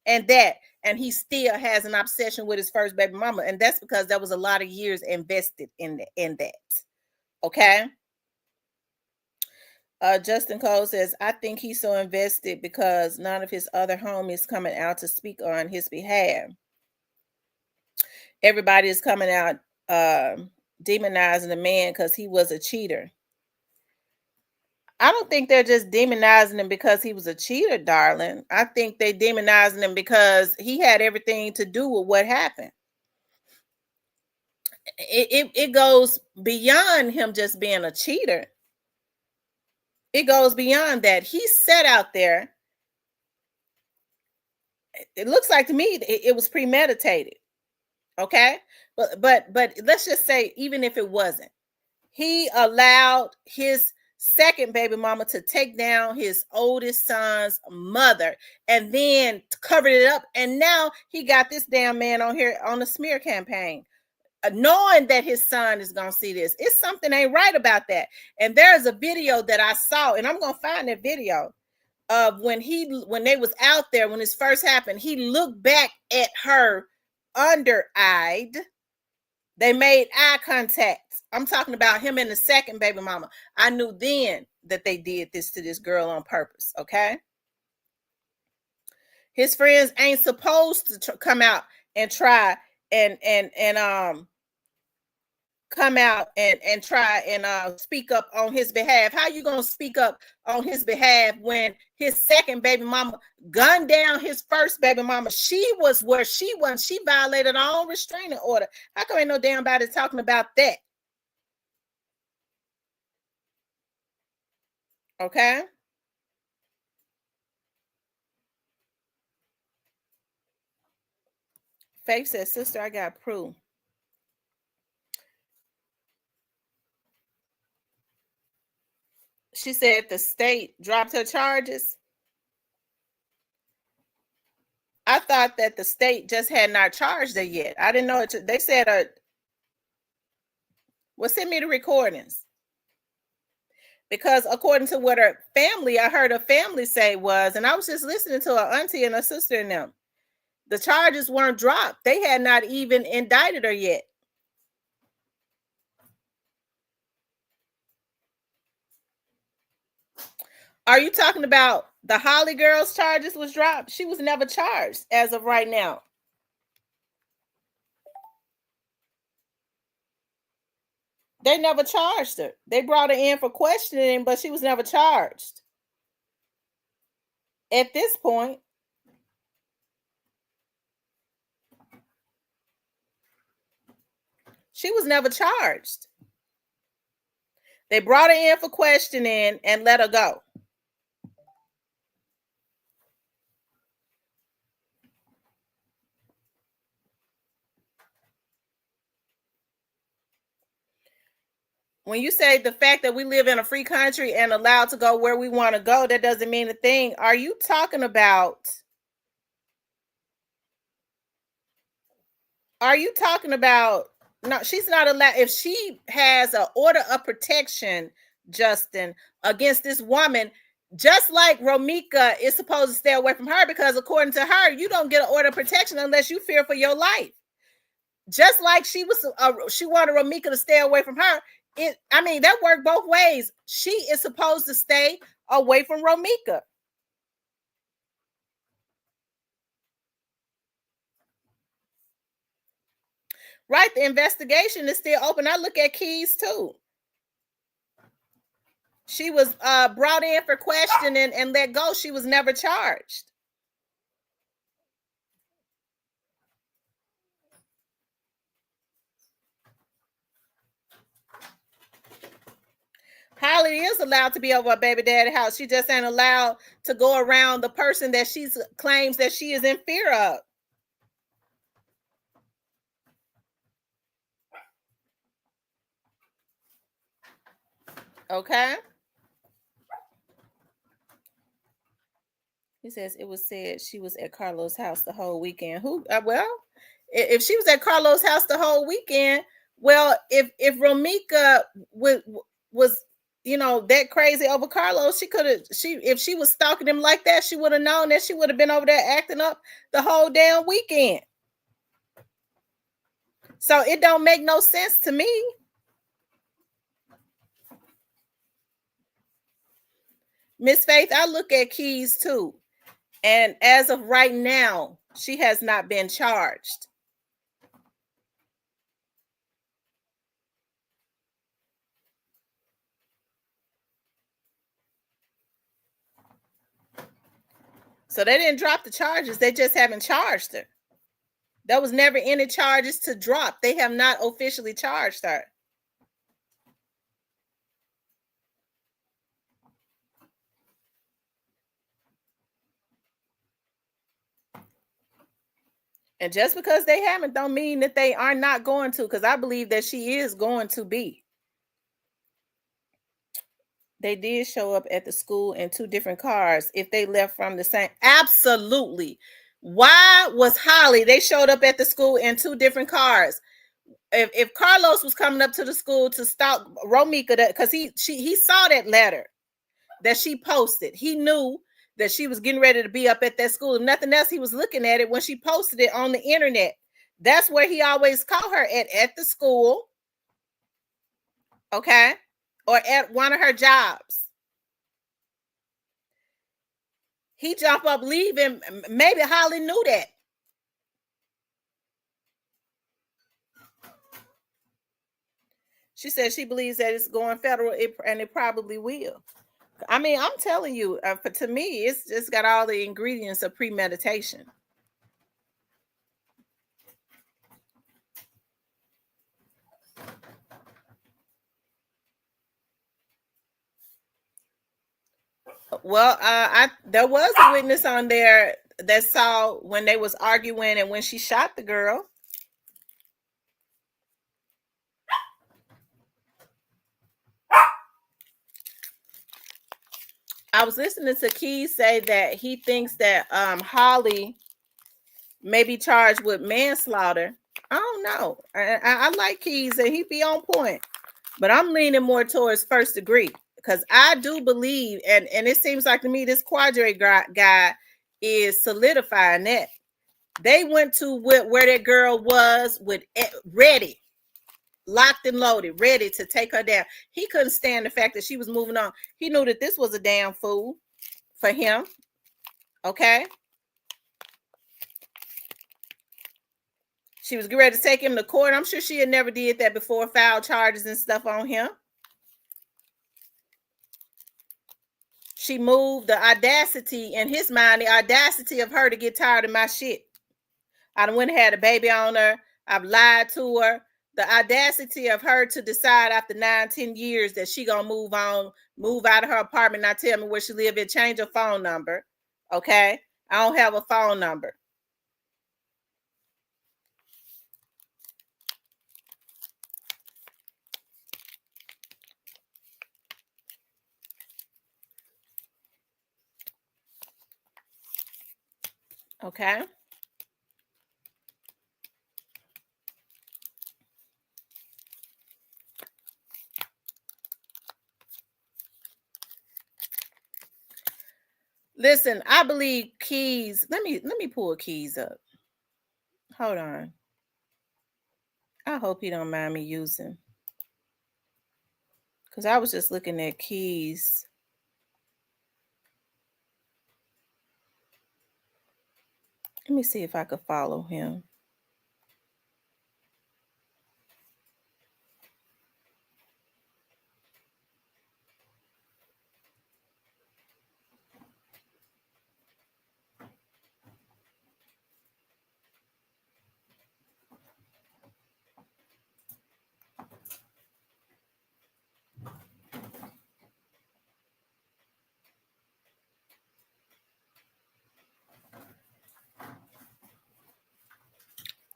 A: and that. And he still has an obsession with his first baby mama. And that's because there was a lot of years invested in that. Okay. Justin Cole says, I think he's so invested because none of his other homies coming out to speak on his behalf. Everybody is coming out demonizing the man because he was a cheater. I don't think they're just demonizing him because he was a cheater, darling. I think they demonizing him because he had everything to do with what happened. It goes beyond him just being a cheater. It goes beyond that. He sat out there. It looks like to me it was premeditated. Okay, but let's just say even if it wasn't, he allowed his second baby mama to take down his oldest son's mother and then covered it up, and now he got this damn man on here on the smear campaign. Knowing that his son is going to see this. It's something ain't right about that. And there's a video that I saw, and I'm going to find that video of when they was out there, when this first happened, he looked back at her under-eyed. They made eye contact. I'm talking about him and the second baby mama. I knew then that they did this to this girl on purpose, okay? His friends ain't supposed to come out and try and come out and try and speak up on his behalf. How you gonna speak up on his behalf when his second baby mama gunned down his first baby mama? She was where she was. She violated her own restraining order. How come ain't no damn body talking about that? Okay. Faith says, sister, I got proof. She said the state dropped her charges. I thought that the state just had not charged her yet. I didn't know it. They said, well, send me the recordings. Because according to what her family, I heard her family say was, and I was just listening to her auntie and her sister and them, the charges weren't dropped. They had not even indicted her yet. Are you talking about the Holly girl's charges was dropped? She was never charged as of right now. They never charged her. They brought her in for questioning, but she was never charged. At this point, she was never charged. They brought her in for questioning and let her go. When you say the fact that we live in a free country and allowed to go where we want to go, that doesn't mean a thing. Are you talking about? No, she's not allowed. If she has an order of protection, Justin, against this woman, just like Romika is supposed to stay away from her, because according to her, you don't get an order of protection unless you fear for your life. Just like she wanted Romika to stay away from her. That worked both ways. She is supposed to stay away from Romika. Right, the investigation is still open. I look at Keys too. She was brought in for questioning and let go. She was never charged. Holly is allowed to be over her baby daddy's house. She just ain't allowed to go around the person that she claims that she is in fear of. Okay. He says it was said she was at Carlos' house the whole weekend. Well, if she was at Carlos' house the whole weekend, well, if Romika was that crazy over Carlos, if she was stalking him like that, she would have known that she would have been over there acting up the whole damn weekend. So it don't make no sense to me. Miss Faith, I look at Keys too. And as of right now, she has not been charged. So they didn't drop the charges. They just haven't charged her. There was never any charges to drop. They have not officially charged her. And just because they haven't don't mean that they are not going to, because I believe that she is going to be. They did show up at the school in two different cars. If they left from the same, absolutely. Why was Holly? They showed up at the school in two different cars. If Carlos was coming up to the school to stalk Romika, because he saw that letter that she posted, he knew that she was getting ready to be up at that school. If nothing else, he was looking at it when she posted it on the internet. That's where he always caught her at the school, okay, or at one of her jobs. He jumped up leaving. Maybe Holly knew that. She said she believes that it's going federal, and it probably will. I mean, I'm telling you, to me, it's just got all the ingredients of premeditation. Well, there was a witness on there that saw when they was arguing and when she shot the girl. I was listening to Keys say that he thinks that Holly may be charged with manslaughter. I don't know. I like Keys and he be on point, but I'm leaning more towards first degree, because I do believe, and it seems like to me this Quadre guy is solidifying that. They went to where that girl was with ready, locked and loaded, ready to take her down. He couldn't stand the fact that she was moving on. He knew that this was a damn fool for him. Okay. She was ready to take him to court. I'm sure she had never did that before, filed charges and stuff on him. She moved, the audacity in his mind, the audacity of her to get tired of my shit. I done went and had a baby on her. I've lied to her. The audacity of her to decide after 9-10 years that she gonna move on, move out of her apartment, not tell me where she live and change her phone number. Okay? I don't have a phone number. Okay? Listen, I believe Keys. Let me pull Keys up. Hold on. I hope he don't mind me using. Because I was just looking at keys. Let me see if I could follow him.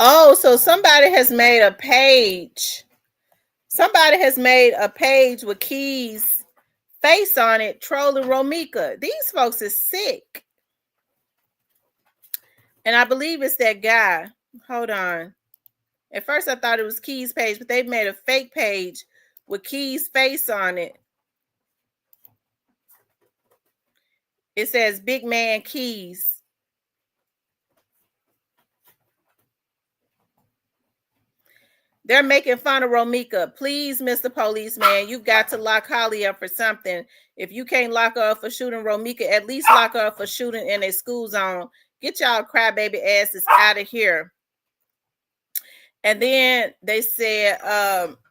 A: Oh, so somebody has made a page. Somebody has made a page with Key's face on it, trolling Romika. These folks is sick. And I believe it's that guy. Hold on. At first I thought it was Key's page, but they made a fake page with Key's face on it. It says Big Man Keys. They're making fun of Romika. Please, Mr. Policeman, you've got to lock Holly up for something. If you can't lock her up for shooting Romika, at least lock her up for shooting in a school zone. Get y'all crybaby asses out of here. And then they said,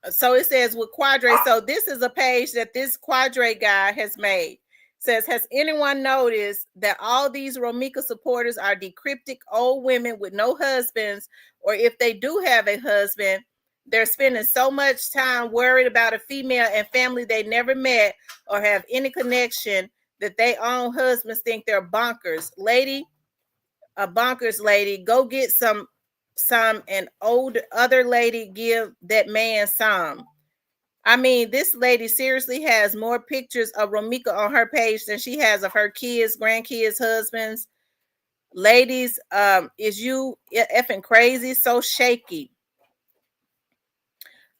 A: so it says with Quadre. So this is a page that this Quadre guy has made. Says, has anyone noticed that all these Romika supporters are decryptic old women with no husbands, or if they do have a husband, they're spending so much time worried about a female and family they never met or have any connection that they own husbands think they're bonkers. Lady, a bonkers lady, go get some and old other lady give that man some. I mean, this lady seriously has more pictures of Romika on her page than she has of her kids, grandkids, husbands. Ladies, is you effing crazy? So shaky.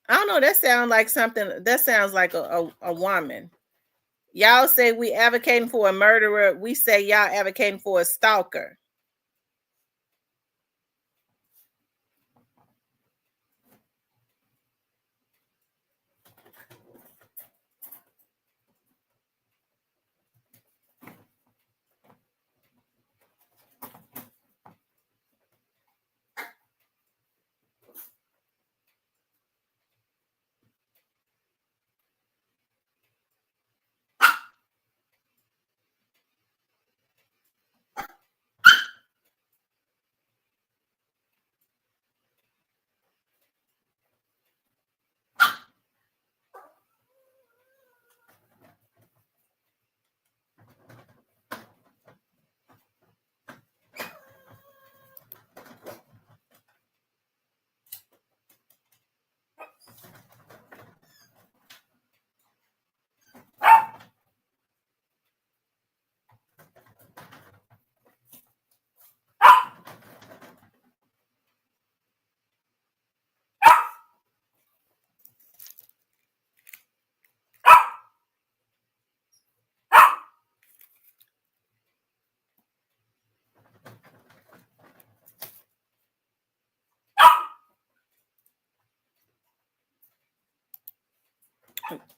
A: I don't know. That sounds like something. That sounds like a woman. Y'all say we advocating for a murderer. We say y'all advocating for a stalker.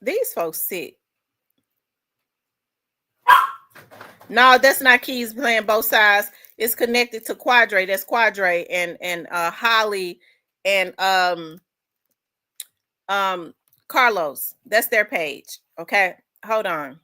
A: These folks sick. No, that's not Keys playing both sides. It's connected to Quadre. That's Quadre and Holly and Carlos. That's their page. Okay, hold on.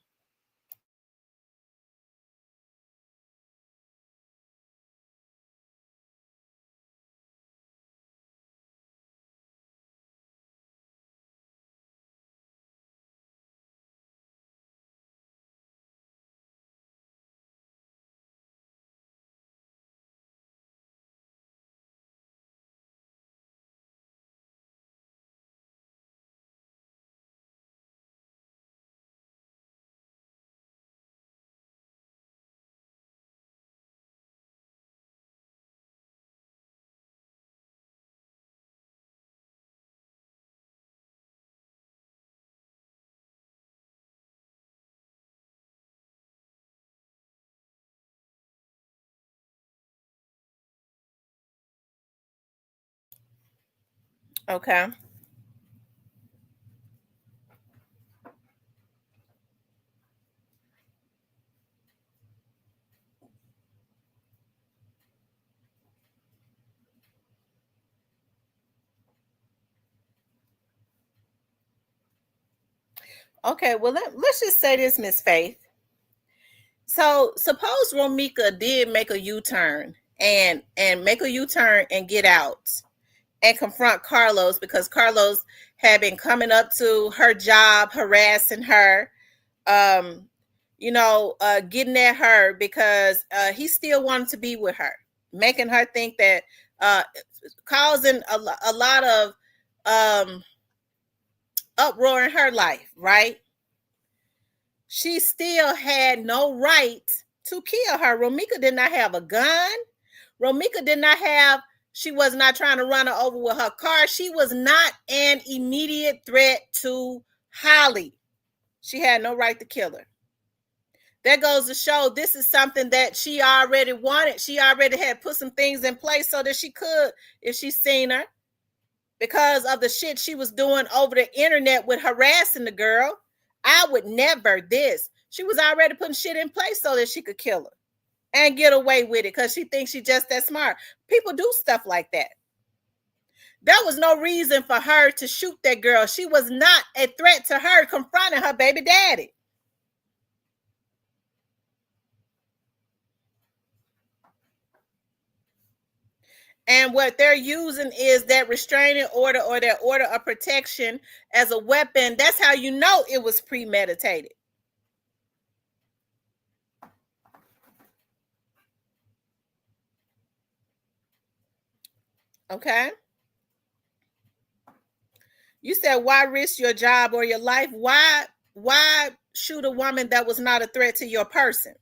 A: Okay. Okay. Well, let's just say this, Miss Faith. So suppose Romika did make a U-turn and make a U-turn and get out and confront Carlos because Carlos had been coming up to her job, harassing her, um, getting at her because he still wanted to be with her, making her think that, uh, causing a lot of um, uproar in her life, right? She still had no right to kill her. Romika did not have a gun. Romika did not have, she was not trying to run her over with her car. She was not an immediate threat to Holly. She had no right to kill her. That goes to show this is something that she already wanted. She already had put some things in place so that she could, if she seen her, because of the shit she was doing over the internet with harassing the girl. I would never this. She was already putting shit in place so that she could kill her and get away with it because she thinks she's just that smart. People do stuff like that. There was no reason for her to shoot that girl. She was not a threat to her confronting her baby daddy. And what they're using is that restraining order or that order of protection as a weapon. That's how you know it was premeditated. Okay. You said, why risk your job or your life? Why shoot a woman that was not a threat to your person?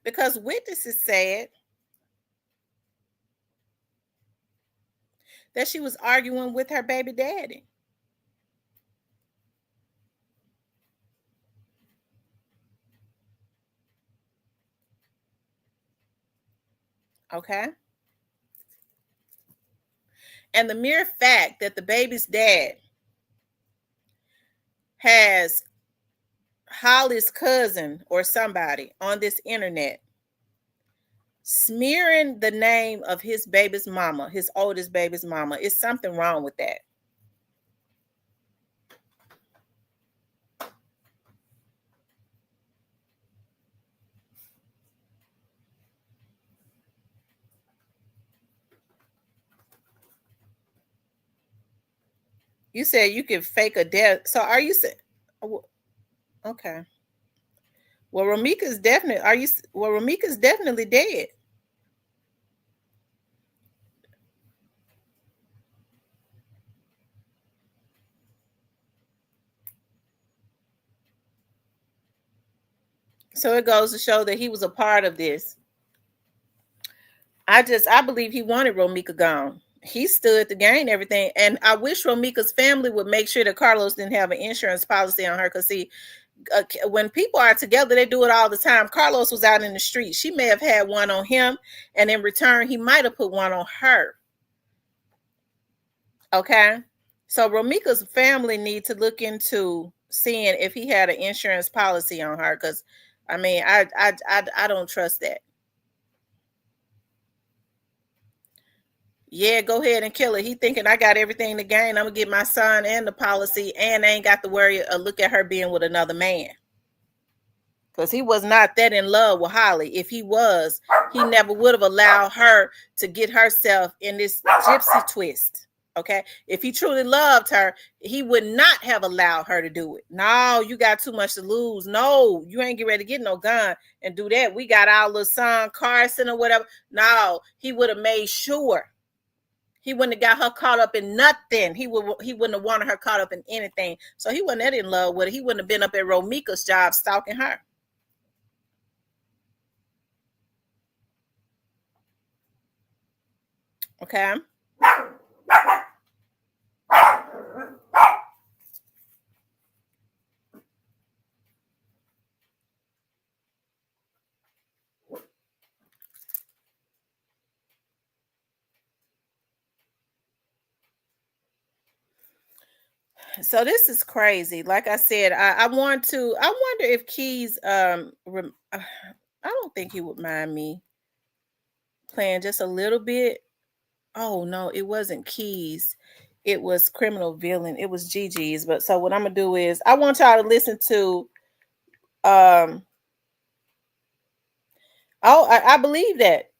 A: Because witnesses said that she was arguing with her baby daddy. Okay. And the mere fact that the baby's dad has Holly's cousin or somebody on this internet smearing the name of his baby's mama, his oldest baby's mama, is something wrong with that. You said you can fake a death. So are you saying, okay. Well, Ramika's definitely, are you, well, Ramika's definitely dead. So it goes to show that he was a part of this. I believe he wanted Romika gone. He stood to gain everything. And I wish Romika's family would make sure that Carlos didn't have an insurance policy on her. Because, see, when people are together, they do it all the time. Carlos was out in the street. She may have had one on him. And in return, he might have put one on her. Okay. So Romika's family need to look into seeing if he had an insurance policy on her. Because, I mean, I don't trust that. Yeah, go ahead and kill her. He thinking I got everything to gain. I'm gonna get my son and the policy, and I ain't got to worry or look at her being with another man. Because he was not that in love with Holly. If he was, he never would have allowed her to get herself in this gypsy twist. Okay. If he truly loved her, he would not have allowed her to do it. No, you got too much to lose. No, you ain't get ready to get no gun and do that. We got our little son Carson or whatever. No, he would have made sure. He wouldn't have got her caught up in nothing. He wouldn't have wanted her caught up in anything. So he wasn't that in love with her. He wouldn't have been up at Romika's job stalking her. Okay. So this is crazy. Like I said, I want to. I wonder if Keys. I don't think he would mind me playing just a little bit. Oh no, it wasn't Keys. It was Criminal Villain. It was Gigi's. But so what I'm gonna do is I want y'all to listen to. Um. Oh, I believe that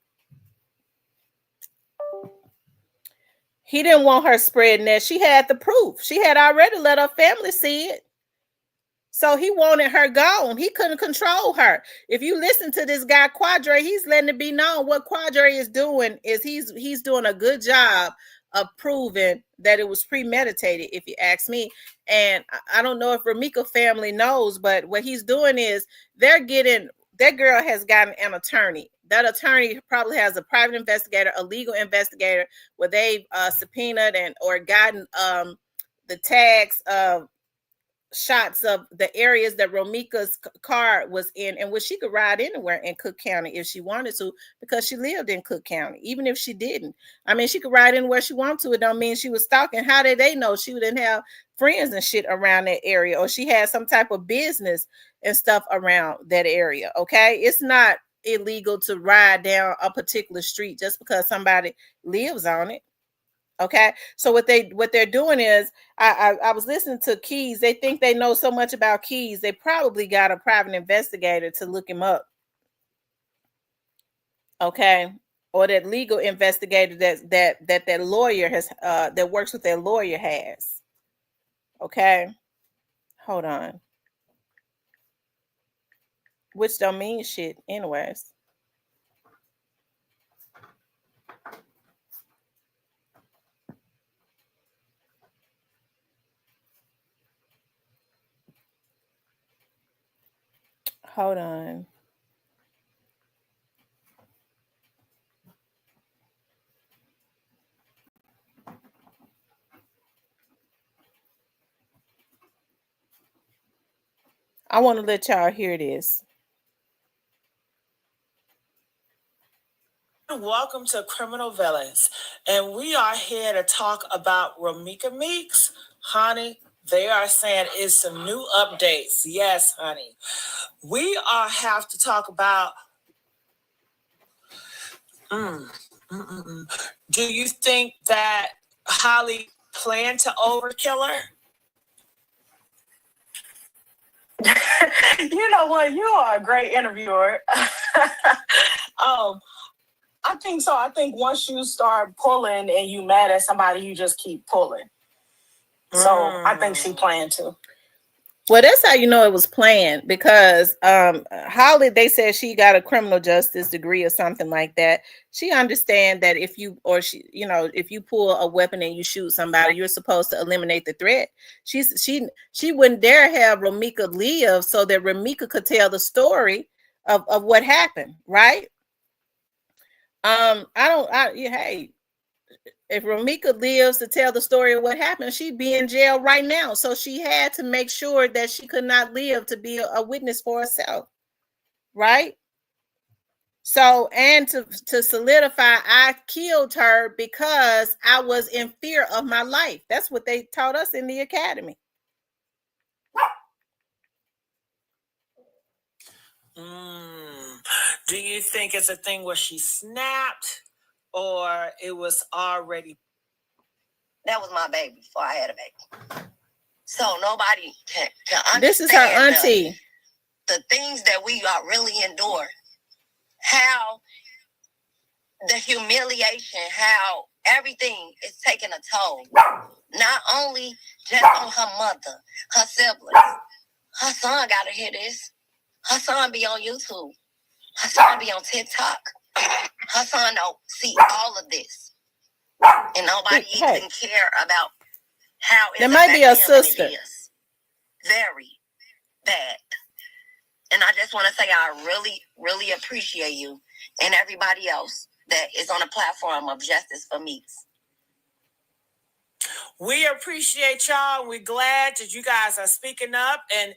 A: he didn't want her spreading that. She had the proof. She had already let her family see it. So he wanted her gone. He couldn't control her. If you listen to this guy Quadre, he's letting it be known what Quadre is doing is he's doing a good job of proving that it was premeditated, if you ask me. And I don't know if Ramika family knows, but what he's doing is they're getting that girl has gotten an attorney. That attorney probably has a private investigator, a legal investigator, where they've subpoenaed and or gotten the tags of shots of the areas that Romika's car was in, and which she could ride anywhere in Cook County if she wanted to, because she lived in Cook County. Even if she didn't, I mean, she could ride anywhere she wanted to. It don't mean she was stalking. How did they know she didn't have friends and shit around that area, or she had some type of business and stuff around that area? Okay, it's not illegal to ride down a particular street just because somebody lives on it. Okay, so what they're doing is I was listening to Keys. They think they know so much about Keys. They probably got a private investigator to look him up. Okay, or that legal investigator that lawyer has that works with their lawyer has. Okay, hold on. Which don't mean shit, anyways. Hold on. I want to let y'all hear this.
E: Welcome to Criminal Villains, and we are here to talk about Ramika Meeks. Honey, they are saying it's some new updates. Yes, honey. We are have to talk about do you think that Holly planned to overkill her? You know what? You are a great interviewer. I think so. I think once you start pulling and you mad at somebody, you just keep pulling. So I think she planned to.
A: Well, that's how you know it was planned, because Holly, they said she got a criminal justice degree or something like that. She understand that if you or she, you know, if you pull a weapon and you shoot somebody, you're supposed to eliminate the threat. She wouldn't dare have Ramika live so that Ramika could tell the story of what happened, right? Hey, if Ramika lives to tell the story of what happened, she'd be in jail right now. So she had to make sure that she could not live to be a witness for herself, right? So, and to solidify, I killed her because I was in fear of my life. That's what they taught us in the academy.
E: Do you think it's a thing where she snapped, or it was already?
F: That was my baby before I had a baby. So nobody can understand.
A: This is her auntie.
F: The things that we are really endure. How the humiliation, how everything is taking a toll. Not only just on her mother, her siblings. Her son gotta hear this. Her son be on YouTube. Her son be on TikTok. Her son don't see all of this. And nobody even care about how
A: there might be a sister.
F: It is very bad. And I just want to say I really, really appreciate you and everybody else that is on the platform of Justice for Meeks.
E: We appreciate y'all. We're glad that you guys are speaking up. And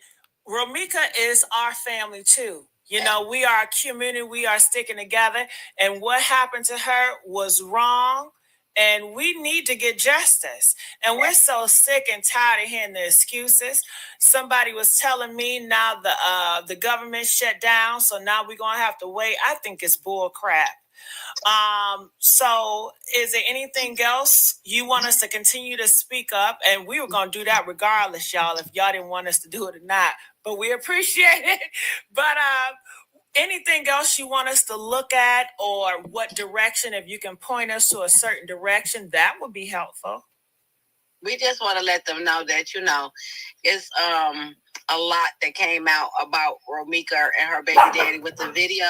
E: Ramika is our family too. You know, we are a community. We are sticking together. And what happened to her was wrong. And we need to get justice. And we're so sick and tired of hearing the excuses. Somebody was telling me now the government shut down, so now we're gonna have to wait. I think it's bull crap. So is there anything else you want us to continue to speak up? And we were going to do that regardless, y'all, if y'all didn't want us to do it or not, but we appreciate it. But, anything else you want us to look at, or what direction, if you can point us to a certain direction, that would be helpful.
F: We just want to let them know that, it's a lot that came out about Romika and her baby daddy with the video.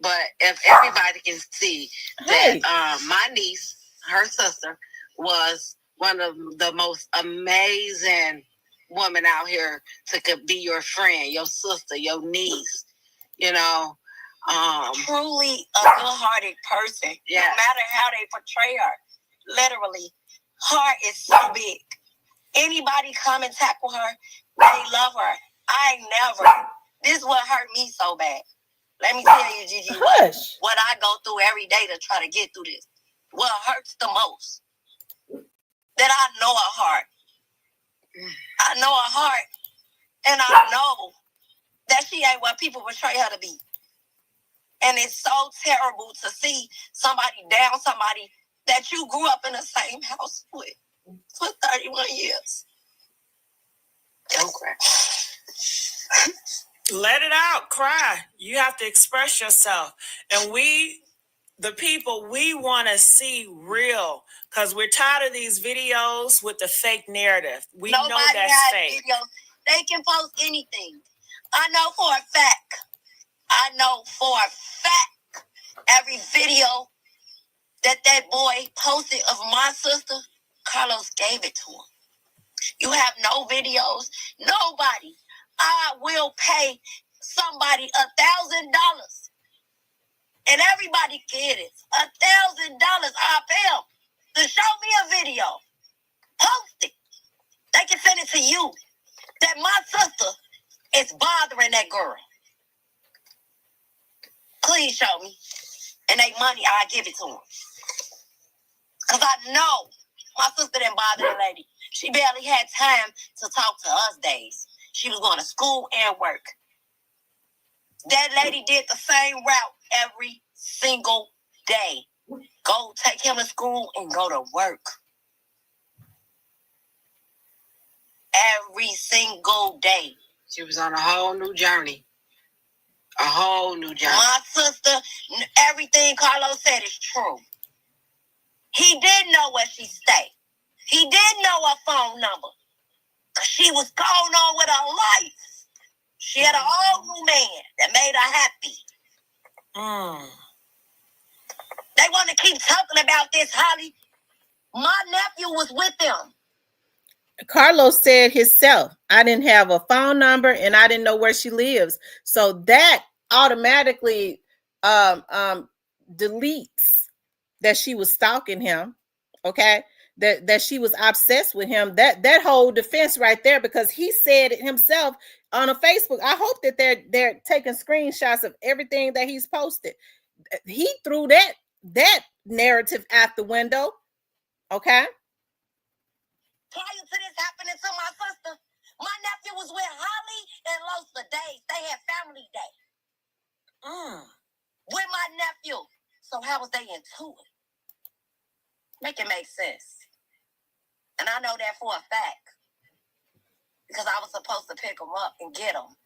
F: But if everybody can see that my niece, her sister, was one of the most amazing women out here to be your friend, your sister, your niece, truly a good-hearted person. Yes. No matter how they portray her, literally, heart is so big. Anybody come and tackle her, they love her. I never. This is what hurt me so bad. Let me tell you, Gigi, what I go through every day to try to get through this. What hurts the most, that I know her heart. I know her heart, and I know that she ain't what people portray her to be. And it's so terrible to see somebody down somebody that you grew up in the same house with for 31 years. Don't cry.
E: Let it out, cry. You have to express yourself. And we, the people, we want to see real, because we're tired of these videos with the fake narrative. We know that's fake.
F: Videos. They can post anything. I know for a fact, every video that boy posted of my sister, Carlos gave it to him. You have no videos, nobody. I will pay somebody $1,000, and everybody get it. $1,000. I'll pay them to show me a video. Post it. They can send it to you. That my sister is bothering that girl. Please show me. And they money, I give it to them. Because I know my sister didn't bother that lady. She barely had time to talk to us days. She was going to school and work. That lady did the same route every single day. Go take him to school and go to work. Every single day. She was on a whole new journey. A whole new journey. My sister, everything Carlos said is true. He did know where she stayed. He did know her phone number. Because she was going on with her life. She had an old new man that made her happy. They want to keep talking about this, Holly. My nephew was with them.
A: Carlos said himself, I didn't have a phone number and I didn't know where she lives. So that automatically deletes that she was stalking him. Okay. That she was obsessed with him. That whole defense right there, because he said it himself on a Facebook. I hope that they're taking screenshots of everything that he's posted. He threw that narrative out the window. Okay.
F: Prior to this happening to my sister, my nephew was with Holly and Los for days. They had family day. With my nephew. So how was they into it? Make it make sense. And I know that for a fact. Because I was supposed to pick him up and get him.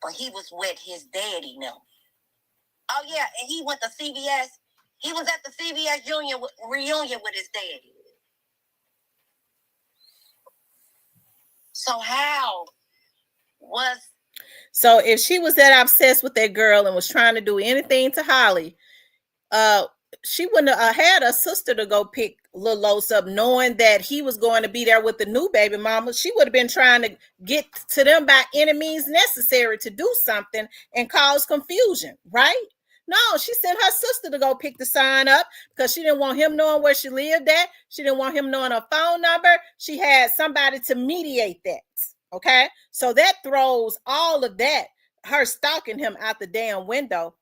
F: But he was with his daddy now. Oh, yeah, and he went to CVS. He was at the CVS reunion with his daddy. So how was...
A: So if she was that obsessed with that girl and was trying to do anything to Holly, she wouldn't have had a sister to go pick Lil Los up, knowing that he was going to be there with the new baby mama. She would have been trying to get to them by any means necessary to do something and cause confusion, right? No, she sent her sister to go pick the son up because she didn't want him knowing where she lived at. She didn't want him knowing her phone number. She had somebody to mediate that. Okay, so that throws all of that, her stalking him out the damn window.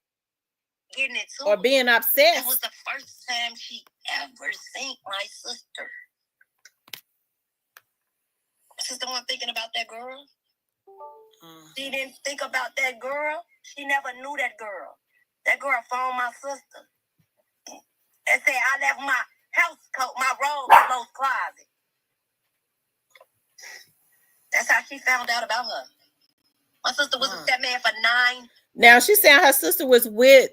F: Getting it too.
A: Or being obsessed.
F: It was the first time she ever seen my sister. My sister wasn't thinking about that girl. She didn't think about that girl. She never knew that girl. That girl phoned my sister and said, I left my house coat, my robe in Lowe's closet. That's how she found out about her. My sister was with that man for 9.
A: Now she's saying her sister was with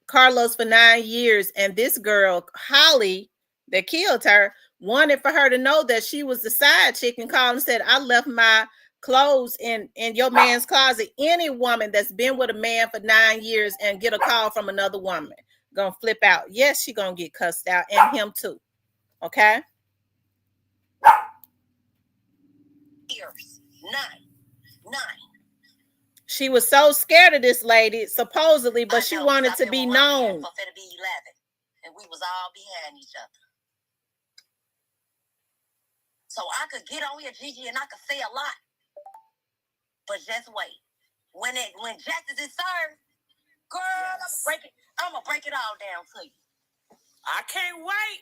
A: Carlos for 9 years, and this girl, Holly, that killed her, wanted for her to know that she was the side chick and called and said, I left my clothes in your man's closet. Any woman that's been with a man for 9 years and get a call from another woman gonna flip out. Yes, she gonna get cussed out, and him too. Okay?
F: Years. 9.
A: She was so scared of this lady, supposedly, but she wanted to be known.
F: For to be 11, and we was all behind each other. So I could get on here, Gigi, and I could say a lot. But just wait. When justice is served, girl, yes. I'm gonna break it all down to you.
E: I can't wait.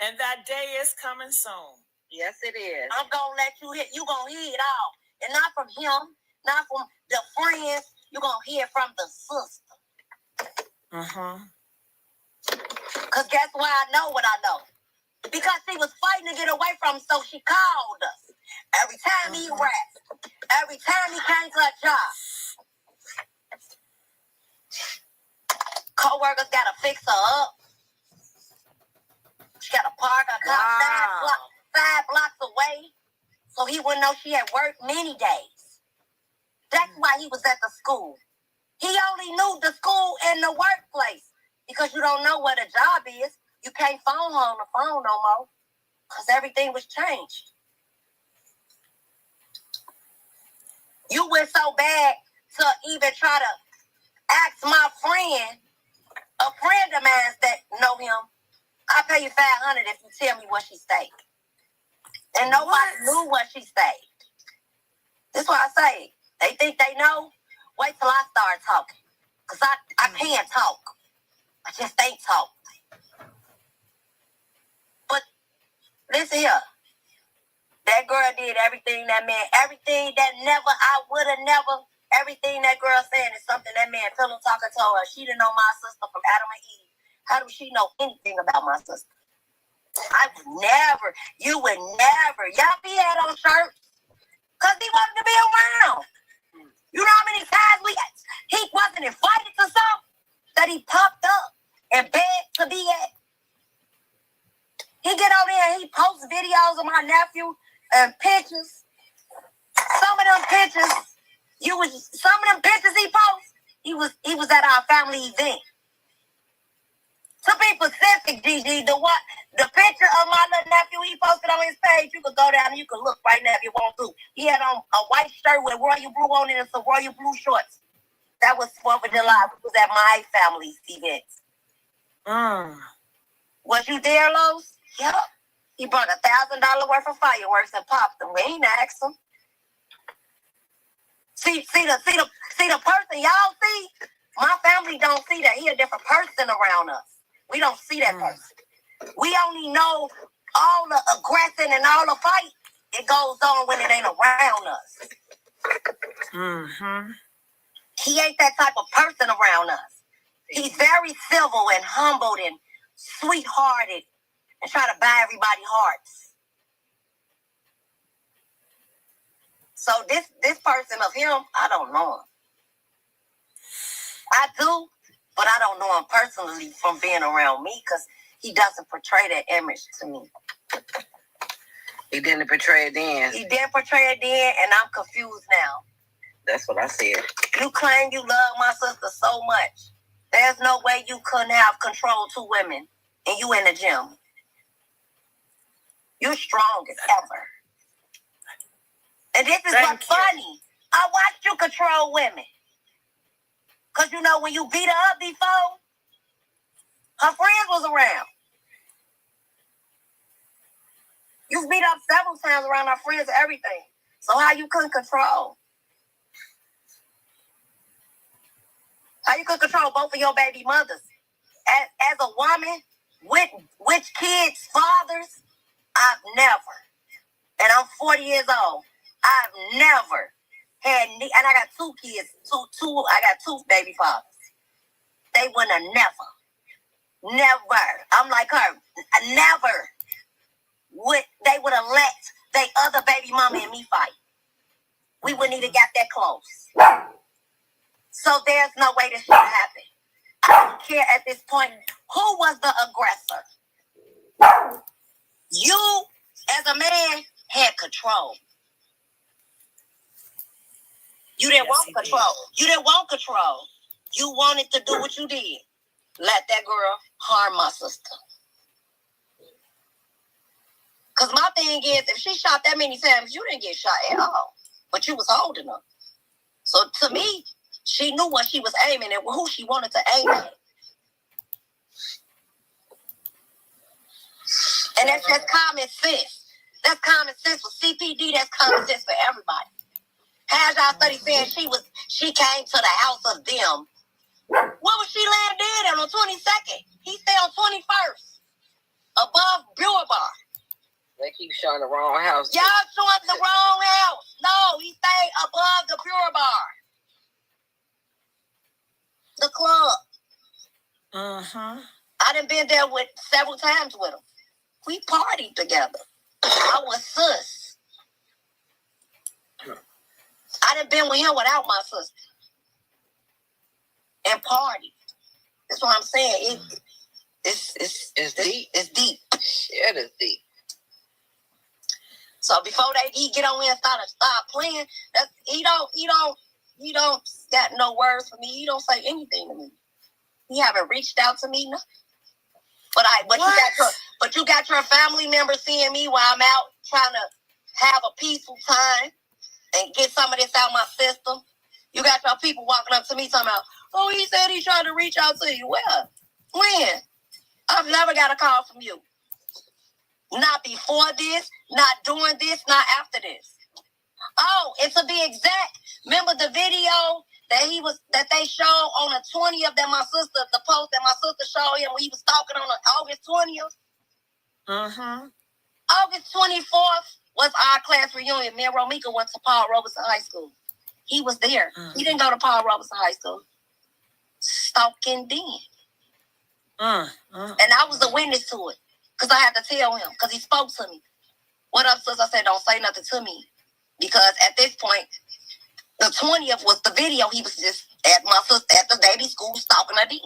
E: And that day is coming soon.
F: Yes, it is. I'm gonna let you hear. You gonna hear it all, and not from him, not from the friends. You gonna hear from the sister. Cause guess why I know what I know? Because she was fighting to get away from him, so she called us. Every time he rapped, every time he came to a job, co-workers gotta fix her up. She gotta park her car 5 blocks away, so he wouldn't know she had worked many days. That's why he was at the school. He only knew the school and the workplace, because you don't know what a job is. You can't phone her on the phone no more, because everything was changed. You went so bad to even try to ask my friend, a friend of mine that know him, I'll pay you $500 if you tell me where she stayed. And nobody knew where she stayed. That's why I say, they think they know. Wait till I start talking. Because I can't talk. I just ain't talk. But listen here. That girl did everything that man, everything that I would have never, everything that girl saying is something that man pillow talker told her. She didn't know my sister from Adam and Eve. How does she know anything about my sister? I would never, you would never. Y'all be had on shirts because he wanted to be around. You know how many times he wasn't invited to something that he popped up and begged to be at? He get on there and he posts videos of my nephew and pictures. Some of them pictures he posts, he was at our family event. To be specific, Gigi, the picture of my little nephew he posted on his page, you could go down and you could look right now if you want to. He had on a white shirt with royal blue on it and some royal blue shorts. That was 4th of July. It was at my family's event. Was you there, Lowe's? Yep. He brought $1,000 worth of fireworks and popped them. We ain't asked him. See the person y'all see? My family don't see that. He a different person around us. We don't see that person. We only know all the aggression and all the fight. It goes on when it ain't around us. He ain't that type of person around us. He's very civil and humbled and sweethearted and try to buy everybody hearts. So this person of him, I don't know him. I do, but I don't know him personally from being around me because he doesn't portray that image to me.
G: He didn't portray it then.
F: He didn't portray it then, and I'm confused now.
G: That's what I said.
F: You claim you love my sister so much. There's no way you couldn't have control 2 women and you in the gym. You're strong as ever. And this is what's funny. I watched you control women. Because, you know, when you beat her up before, her friends was around. You beat up several times around her friends and everything. So how you couldn't control? How you could control both of your baby mothers? As a woman, Which kids' fathers? I've never. And I'm 40 years old. I've never had, and I got 2 kids, I got 2 baby fathers. They would have never. I'm like her. Never they would have let their other baby mama and me fight. We wouldn't even got that close. So there's no way this should happen. I don't care at this point who was the aggressor. You, as a man, had control. You didn't want control. You didn't want control. You wanted to do what you did. Let that girl harm my sister. Because my thing is, if she shot that many times, you didn't get shot at all. But you was holding her. So to me, she knew what she was aiming at, who she wanted to aim at. And that's just common sense. That's common sense for CPD. That's common sense for everybody. How's y'all study saying she came to the house of them? What was she laying dead on 22nd? He stayed on 21st. Above Boulevard.
G: They keep showing the wrong house.
F: Y'all showing the wrong house. No, he stayed above the Boulevard. The club. I done been there with several times with him. We partied together. I was sus. I done been with him without my sister. And party. That's what I'm saying. It's deep. It's deep.
G: It is deep.
F: So before he get on here and start playing, he don't got no words for me. He don't say anything to me. He haven't reached out to me, nothing. But you got your family members seeing me while I'm out trying to have a peaceful time and get some of this out of my system. You got your people walking up to me talking about, oh, he said he's trying to reach out to you. Well, when? I've never got a call from you. Not before this, not during this, not after this. Oh, and to be exact, remember the video that they showed on the 20th that my sister, the post that my sister showed him when he was talking on August 20th? August 24th was our class reunion. Me and Romika went to Paul Robeson High School. He was there. He didn't go to Paul Robeson High School. Stalking Den. And I was a witness to it. Because I had to tell him. Because he spoke to me. What up, sis? I said, don't say nothing to me. Because at this point, the 20th was the video. He was just at my sister at the baby school stalking her den.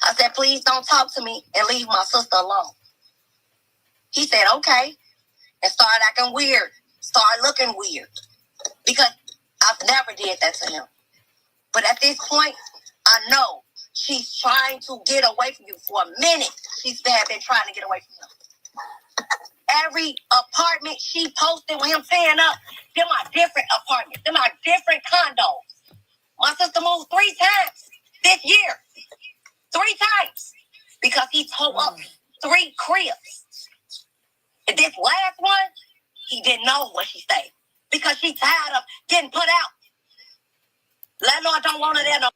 F: I said, please don't talk to me and leave my sister alone. He said, okay. And started acting weird. Started looking weird. Because I've never did that to him. But at this point, I know she's trying to get away from you. For a minute, she's been trying to get away from him. Every apartment she posted with him tearing up, them are different apartments. Them are different condos. My sister moved 3 times this year. 3 times. Because he tore up 3 cribs. And this last one, he didn't know where she stayed. Because she tired of getting put out. Landlord don't want her there no.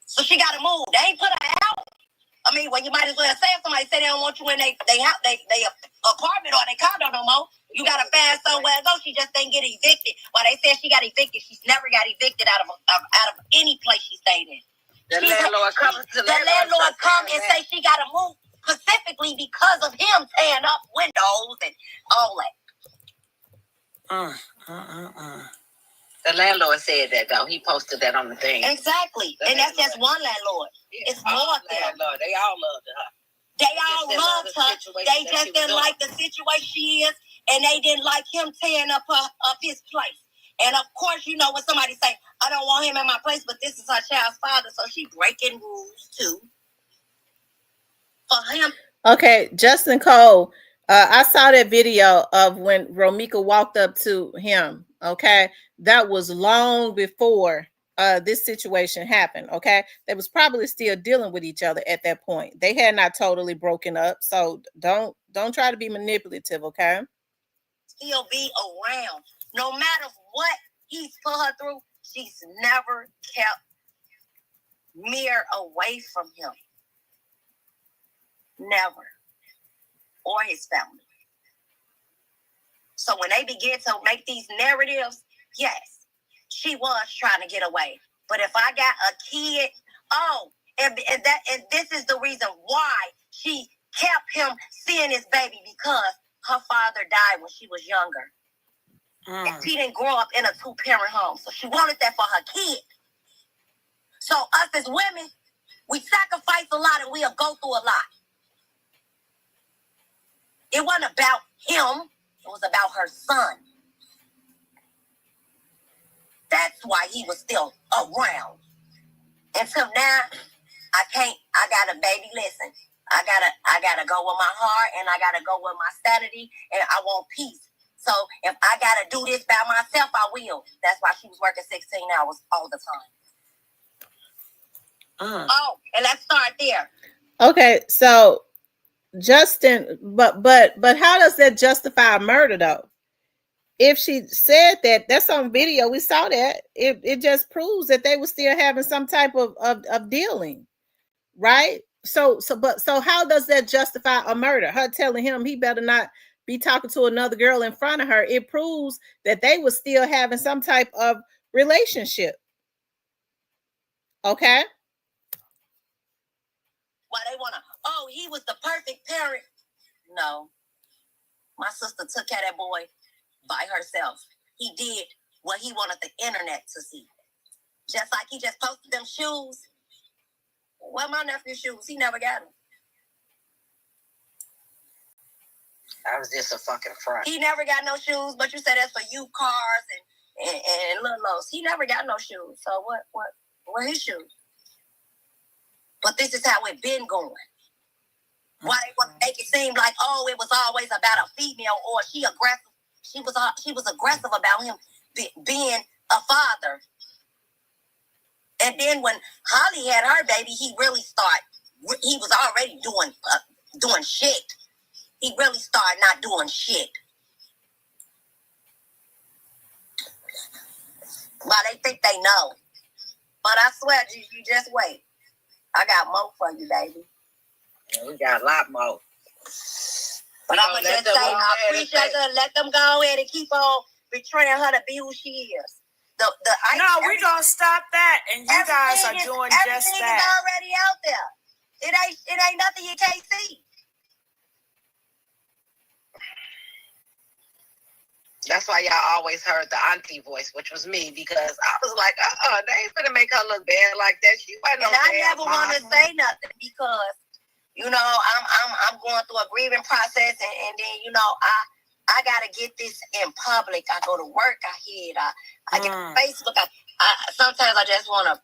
F: So she got to move. They ain't put her out. I mean, well, you might as well say if somebody say they don't want you in they apartment or they condo no more. You got to find somewhere to go. She just didn't get evicted. Well, they said she got evicted. She's never got evicted out of any place she stayed in.
G: The landlord come
F: and say she got to move specifically because of him tearing up windows and all that.
G: The landlord said that, though. He posted that on the thing.
F: Exactly. And that's just one landlord. Yeah, it's more than
G: landlord. They all loved her.
F: They all loved her. They just didn't like the situation she is, and they didn't like him tearing up his place. And of course, you know when somebody say, I don't want him in my place, but this is her child's father, so she breaking rules too. For him.
A: Okay, Justin Cole. I saw that video of when Romika walked up to him. Okay, that was long before this situation happened. Okay, they was probably still dealing with each other at that point. They had not totally broken up, so don't try to be manipulative. Okay,
F: still be around no matter what he's put her through. She's never kept Mir away from him. Never. Or his family. So when they begin to make these narratives, yes, she was trying to get away. But if I got a kid, and this is the reason why she kept him seeing his baby, because her father died when she was younger. And she didn't grow up in a 2-parent home. So she wanted that for her kid. So us as women, we sacrifice a lot and we'll go through a lot. It wasn't about him. It was about her son. That's why he was still around. Until now, I got a baby, listen. I gotta go with my heart, and I gotta go with my sanity, and I want peace. So if I gotta do this by myself, I will. That's why she was working 16 hours all the time. And let's start there.
A: Okay, so Justin, but how does that justify a murder though? If she said that, that's on video, we saw that. It just proves that they were still having some type of dealing, right? So how does that justify a murder? Her telling him he better not be talking to another girl in front of her. It proves that they were still having some type of relationship. Okay.
F: Why they wanna? He was the perfect parent. No, my sister took care of that boy by herself. He did what he wanted the internet to see. Just like he just posted them shoes. Well, my nephew's shoes, he never got them.
G: I was just a fucking front.
F: He never got no shoes, but you said that's for you cars and little lows. He never got no shoes. So what his shoes? But this is how it been going. Why they want to make it seem like, it was always about a female, or she aggressive. She was aggressive about him being a father. And then when Holly had her baby, he really started. He was already doing shit. He really started not doing shit. But they think they know. But I swear, you just wait. I got more for you, baby.
G: Yeah, we got a lot more.
F: But I'm going to just say, I appreciate her. Let them go ahead and keep on betraying her to be who she is.
E: We're going to stop that. And you guys are doing just that.
F: Everything is already out there. It ain't nothing you can't see.
G: That's why y'all always heard the auntie voice, which was me, because I was like, they ain't gonna make her look bad like that. She wasn't.
F: And I never want to say nothing because, I'm going through a grieving process, and then I gotta get this in public. I go to work, I hear it, I get on Facebook. Sometimes I just want to.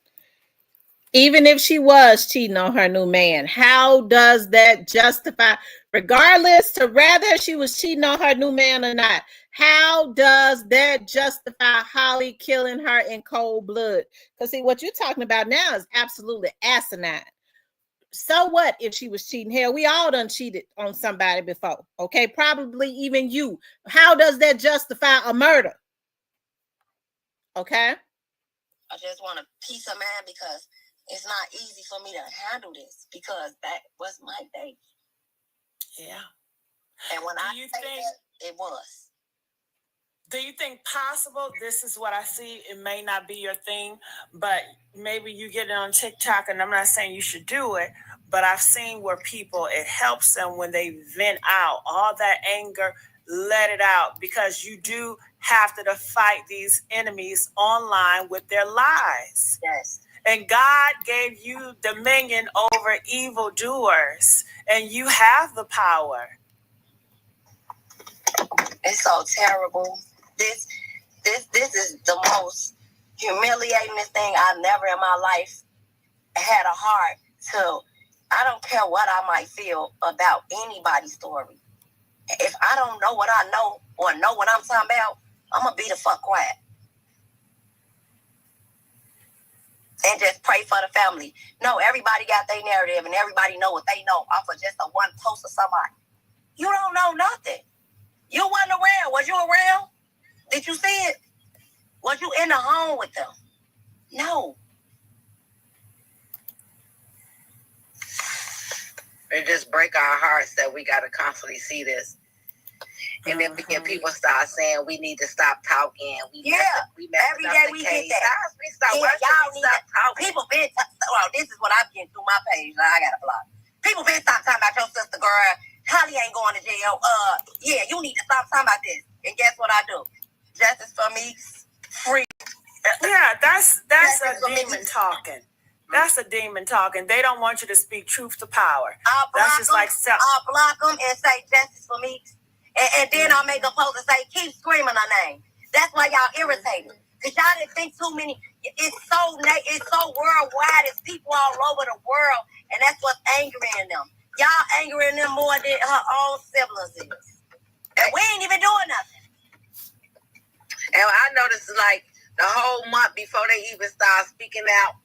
A: Even if she was cheating on her new man, how does that justify, regardless to whether she was cheating on her new man or not, how does that justify Holly killing her in cold blood? Because see, what you're talking about now is absolutely asinine. So what if she was cheating? Hell, we all done cheated on somebody before. Okay, probably even you. How does that justify a murder? Okay.
F: I just want a peace of mind because it's not easy for me to handle this because that was my baby.
E: Yeah.
F: And when it was.
E: Do you think possible? This is what I see. It may not be your thing, but maybe you get it on TikTok, and I'm not saying you should do it, but I've seen where it helps them when they vent out all that anger, let it out, because you do have to fight these enemies online with their lies.
F: Yes.
E: And God gave you dominion over evildoers, and you have the power.
F: It's so terrible. This is the most humiliating thing I've never in my life had a heart to. I don't care what I might feel about anybody's story. If I don't know what I know or know what I'm talking about, I'm going to be the fuck quiet. And just pray for the family. No, everybody got their narrative and everybody know what they know off of just a one post of somebody. You don't know nothing. You wasn't around. Was you around? Did you see it? Was you in the home with them? No.
G: It just break our we got to constantly see this. And then people start saying we need to stop talking. We every day we get that. Y'all need to talk. People been well, this is what I'm getting through my page. I got a block. People been stop talking about your sister, girl. Holly ain't going to jail. Yeah, you need to stop talking about this. And guess what I do? Justice for me, free.
E: Yeah, that's a demon talking. That's a demon talking. They don't want you to speak truth to power. That's just like
F: I'll block them and say justice for me. And then I'll make a post and say, keep screaming her name. That's why y'all irritated. Because y'all didn't think too many. It's so worldwide. It's people all over the world. And that's what's angering them. Y'all angering them more than her own siblings is. And we ain't even doing nothing.
G: And I noticed like the whole month before they even start speaking out,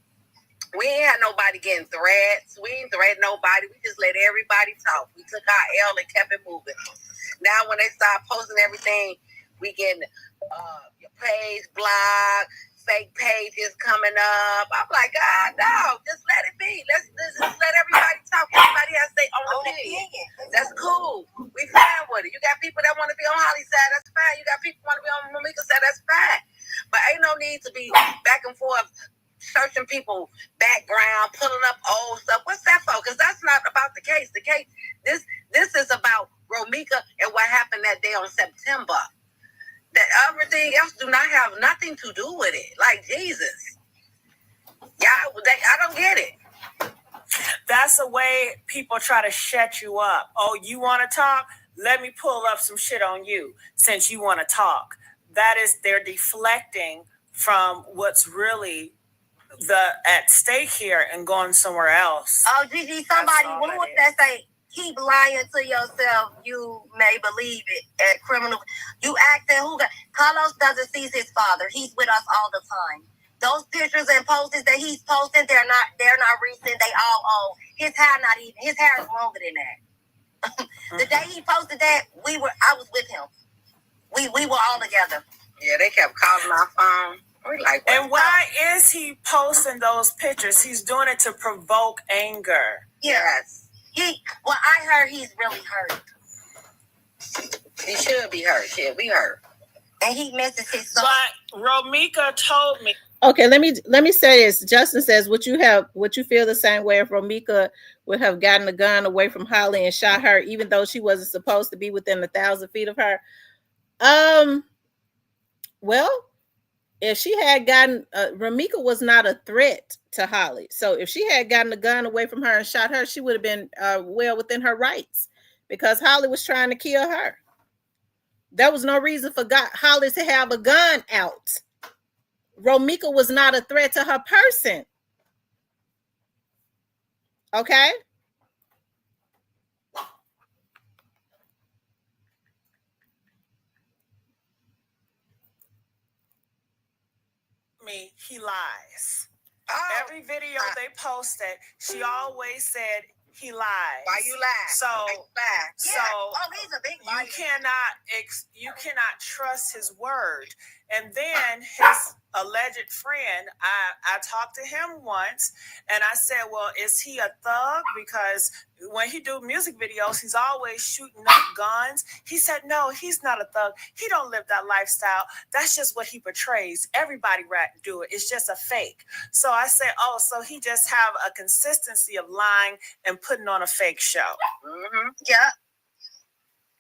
G: we ain't had nobody getting threats. We ain't threatened nobody. We just let everybody talk. We took our L and kept it moving. Now when they start posting everything, we getting your page blocked, fake pages coming up. I'm like, God, no, just let it be. Let's just let everybody talk. Everybody has their own opinion. That's cool. We fine with it. You got people that want to be on Holly's side, that's fine. You got people want to be on Ramika's side, that's fine. But ain't no need to be back and forth searching people background, pulling up old stuff. What's that for? Because that's not about the case. The case, this is about Romika and what happened that day on September. That everything else do not have nothing to do with it. Like Jesus, I don't get it.
E: That's the way people try to shut you up. Oh, you want to talk? Let me pull up some shit on you since you want to talk. That is, they're deflecting from what's really at stake here and going somewhere else.
F: Oh, Gigi, somebody wrote that say, keep lying to yourself, you may believe it. At criminal, you acting Carlos doesn't see his father. He's with us all the time. Those pictures and posts that he's posting, they're not recent. They all old. His hair is longer than that. The day he posted that, I was with him. We were all together.
G: Yeah, they kept calling my phone.
E: And why is he posting those pictures? He's doing it to provoke anger.
F: Yes. I heard he's really hurt.
G: He should be hurt. Should be hurt.
F: And he misses his son.
E: But Romika told me.
A: Okay, let me say this. Justin says, would you feel the same way if Romika would have gotten the gun away from Holly and shot her, even though she wasn't supposed to be within 1,000 feet of her? Well, if she had gotten Romika was not a threat to Holly. So if she had gotten the gun away from her and shot her, she would have been well within her rights, because Holly was trying to kill her. There was no reason for Holly to have a gun out. Romika was not a threat to her person. Okay?
E: He lies. Every video they posted, she always said he lies.
G: Why you lie?
E: So
F: he's a big liar.
E: You cannot trust his word. And then his alleged friend, I talked to him once and I said, well, is he a thug? Because when he do music videos, he's always shooting up guns. He said, no, he's not a thug. He don't live that lifestyle. That's just what he portrays. Everybody do it. It's just a fake. So I said, oh, so he just have a consistency of lying and putting on a fake show.
F: Mm-hmm. Yeah.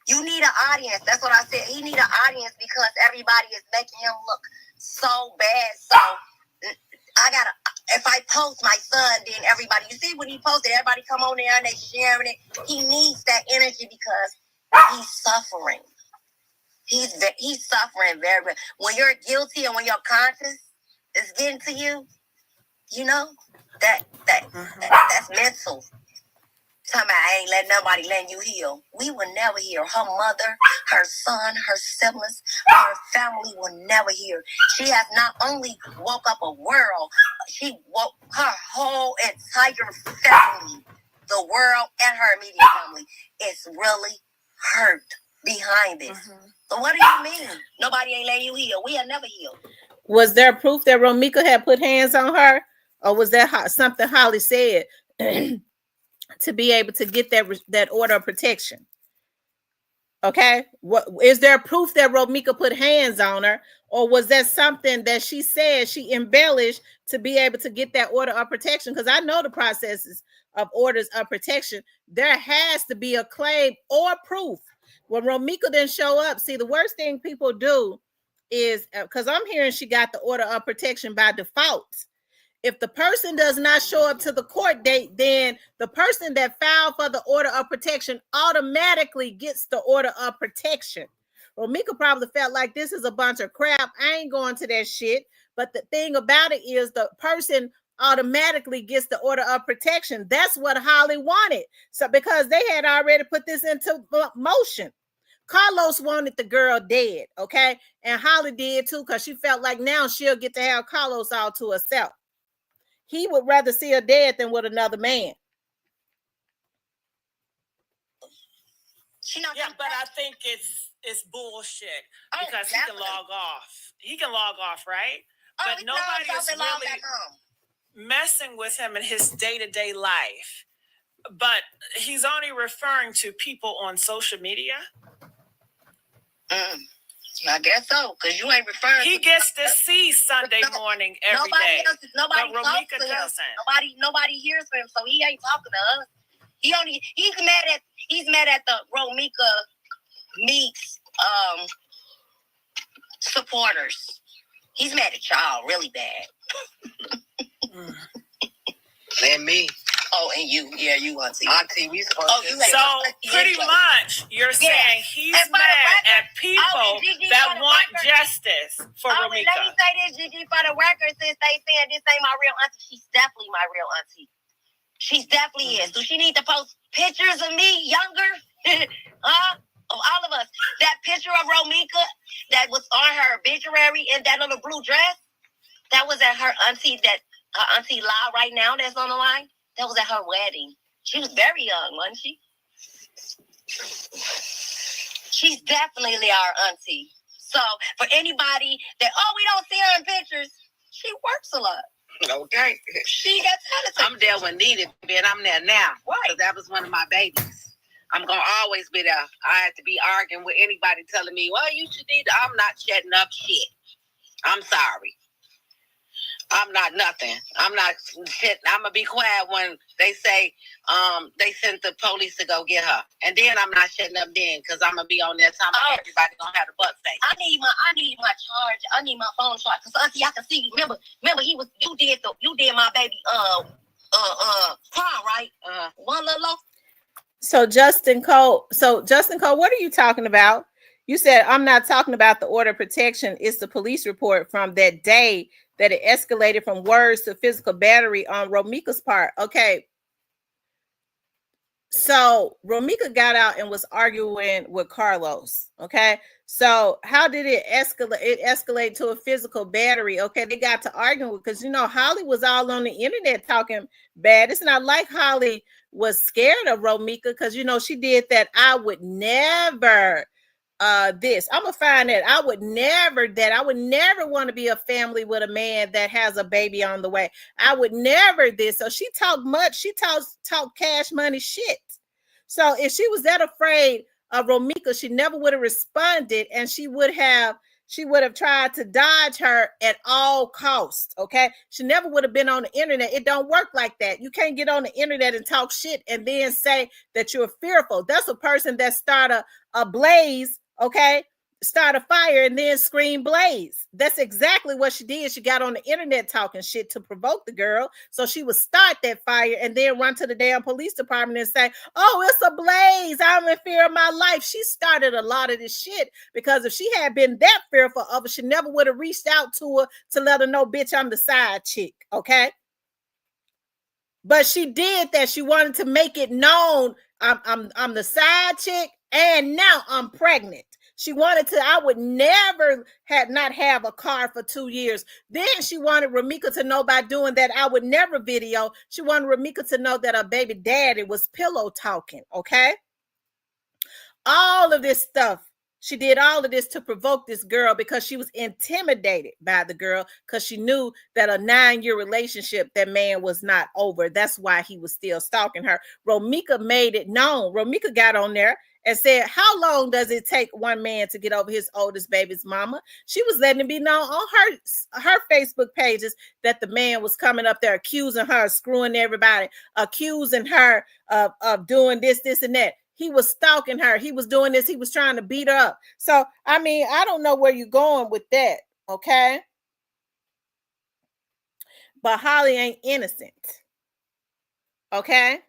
F: You need an audience. That's what I said. He need an audience because everybody is making him look so bad. So if I post my son, then everybody, you see when he posted, everybody come on there and they sharing it. He needs that energy because he's suffering. He's suffering very bad. When you're guilty and when your conscience is getting to you, you know, that's mental. Talking about I ain't letting you heal. We will never hear. Her mother, her son, her siblings, her family will never hear. She has not only woke up a world, she woke her whole entire family, the world and her immediate family. It's really hurt behind this. Mm-hmm. So what do you mean? Nobody ain't letting you heal. We have never healed.
A: Was there proof that Romika had put hands on her? Or was that something Holly said? to be able to get that order of protection. Okay, what is there proof that Romika put hands on her, or was that something that she said she embellished to be able to get that order of protection? Because I know the processes of orders of protection. There has to be a claim or proof. When Romika didn't show up, see, the worst thing people do is, because I'm hearing she got the order of protection by default. If the person does not show up to the court date, then the person that filed for the order of protection automatically gets the order of protection. Romika probably felt like this is a bunch of crap. I ain't going to that shit. But the thing about it is the person automatically gets the order of protection. That's what Holly wanted. So because they had already put this into motion. Carlos wanted the girl dead, okay? And Holly did too, because she felt like now she'll get to have Carlos all to herself. He would rather see her dead than with another man.
E: Yeah, but I think it's bullshit because he can log off. He can log off, right? But nobody is really messing with him in his day-to-day life. But he's only referring to people on social media.
F: I guess so, because you ain't referring.
E: He gets to see Sunday morning every day.
F: Nobody talks to him. Nobody hears from him, so he ain't talking to us. He's mad at the Romika Meeks supporters. He's mad at y'all really bad.
G: And me.
F: Oh, and you. Yeah, you, Auntie.
G: Auntie, we supposed to.
E: So pretty much you're saying he's mad at people that want justice for Romika.
F: Let me say this, Gigi, for the record, since they saying this ain't my real auntie, she's definitely my real auntie. She's definitely is. Do she need to post pictures of me younger? Of all of us. That picture of Romika that was on her obituary in that little blue dress, that was at her auntie, her auntie La right now that's on the line. That was at her wedding. She was very young, wasn't she? She's definitely our auntie. So for anybody that, we don't see her in pictures, she works a lot.
G: Okay.
F: She got talented.
G: I'm there when needed, and I'm there now. Right. Because that was one of my babies. I'm going to always be there. I had to be arguing with anybody telling me, well, you should need to. I'm not shutting up shit. I'm sorry. I'm not nothing. I'm not shit. I'm going to be quiet when they say they sent the police to go get her. And then I'm not shutting up then because I'm going to be on that time. Everybody going to have the butt face.
F: I need my charge. I need my phone charge. Because Auntie, I can see you. Remember you did my baby prom, right? One little low.
A: So Justin Cole, what are you talking about? You said I'm not talking about the order of protection. It's the police report from that day that it escalated from words to physical battery on Romika's part. Okay. So Romika got out and was arguing with Carlos. Okay. So how did it escalate? It escalated to a physical battery. Okay. They got to arguing because, Holly was all on the internet talking bad. It's not like Holly was scared of Romika because, she did that. I would never this. I'm gonna find that I would never want to be a family with a man that has a baby on the way. I would never this. So she talked much. She talked cash money shit. So if she was that afraid of Romika, she never would have responded, and she would have tried to dodge her at all costs. Okay, she never would have been on the internet. It don't work like that. You can't get on the internet and talk shit and then say that you're fearful. That's a person that started a blaze. Okay, start a fire and then scream blaze. That's exactly what she did. She got on the internet talking shit to provoke the girl. So she would start that fire and then run to the damn police department and say, oh, it's a blaze. I'm in fear of my life. She started a lot of this shit because if she had been that fearful of her, she never would have reached out to her to let her know, bitch, I'm the side chick. Okay. But she did that. She wanted to make it known I'm the side chick and now I'm pregnant. She wanted to, I would never not have a car for 2 years. Then she wanted Romika to know by doing that I would never video. She wanted Romika to know that her baby daddy was pillow talking, okay? All of this stuff She did all of this to provoke this girl because she was intimidated by the girl because she knew that a 9-year relationship, that man was not over. That's why he was still stalking her. Romika made it known. Romika got on there and said, how long does it take one man to get over his oldest baby's mama? She was letting it be known on her Facebook pages that the man was coming up there accusing her of screwing everybody, accusing her of doing this, and that. He was stalking her. He was doing this. He was trying to beat her up. So, I mean, I don't know where you're going with that, okay? But Holly ain't innocent, okay?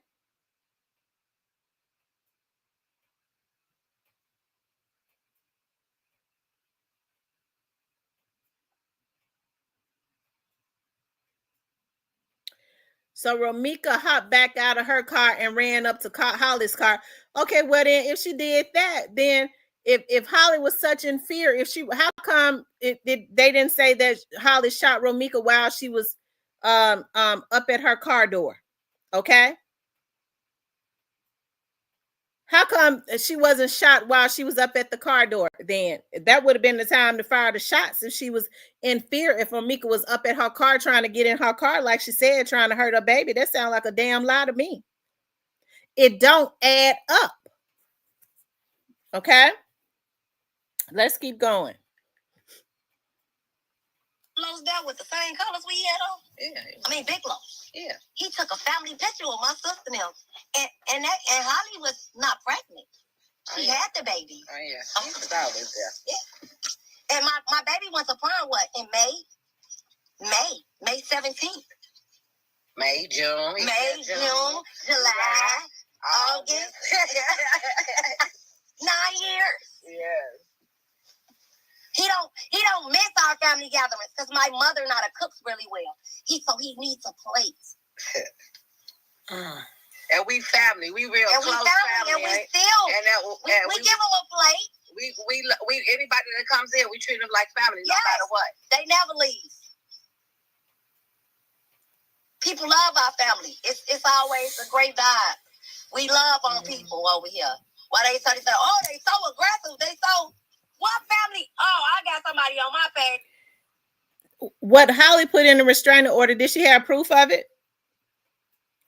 A: So Romika hopped back out of her car and ran up to Holly's car. Okay, well then, if she did that, then if Holly was such in fear, how come they didn't say that Holly shot Romika while she was up at her car door? Okay, how come she wasn't shot while she was up at the car door? Then that would have been the time to fire the shots if she was in fear. If Romika was up at her car trying to get in her car, like she said, trying to hurt her baby, that sounds like a damn lie to me. It don't add up. Okay, let's keep going.
F: Closed down with the same colors we had on. Yeah. I mean, Big Lo. Yeah. He took a family picture with my sister now, and Holly was not pregnant. She had the baby. Oh yeah. She was always there. Yeah. And my baby went to prom in May 17th. May, June, July, August. 9 years. Yeah. He don't miss our family gatherings because my mother not a cooks really well. So he needs a plate. And we family. We real and close family. And we still we give them a plate. We anybody that comes in, we treat them like family, no matter what. They never leave. People love our family. It's always a great vibe. We love on people over here. Why they say, oh, they so aggressive. They so what family? Oh, I got somebody on my page.
A: What Holly put in the restraining order, did she have proof of it?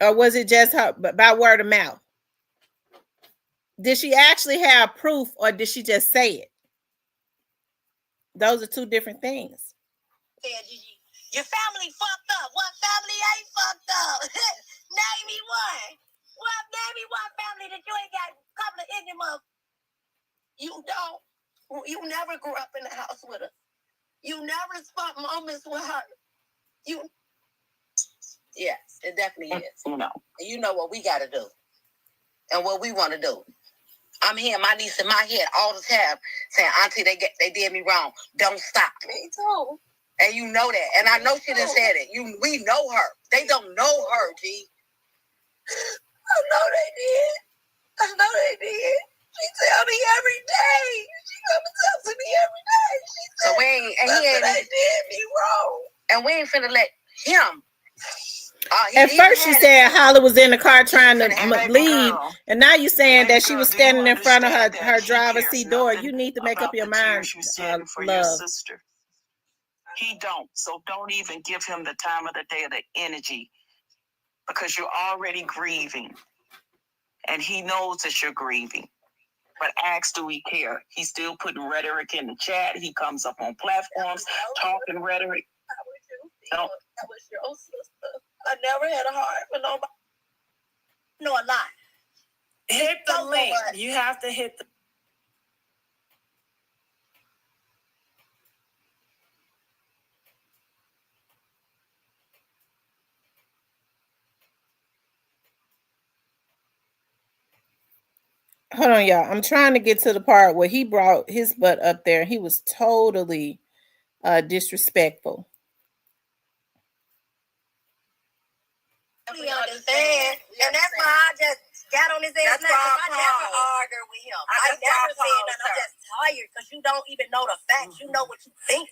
A: Or was it just her by word of mouth? Did she actually have proof or did she just say it? Those are two different things.
F: Your family fucked up. What family ain't fucked up? Name me one. Name me one family that you ain't got a couple of Indian mothers. You don't. You never grew up in the house with her. You never spent moments with her. Yes, it definitely is. You know what we got to do and what we want to do. I'm hearing my niece in my head all the time saying, Auntie, they did me wrong. Don't stop. Me too. And you know that. And I know she done said it. We know her. They don't know her, G. I know they did. She tell me every day. She come and talk to me every day. She said, so they did me wrong. And we ain't finna let him.
A: At first she said Holly was in the car trying to leave, and now you're saying that she was standing in front of her driver's seat door. You need to make up your mind, love.
H: He don't. So don't even give him the time of the day or the energy because you're already grieving. And he knows that you're grieving. But ask, do he care? He's still putting rhetoric in the chat. He comes up on platforms talking rhetoric.
F: I was your sister. I never had a heart for nobody. No, a lot.
E: Hit the link. You have to hit the.
A: Hold on, y'all. I'm trying to get to the part where he brought his butt up there. He was totally disrespectful.
F: We understand, and that's why I just got on his ass. I never argued with him. I never said that. I'm just tired because you don't even know the facts. You know what you think.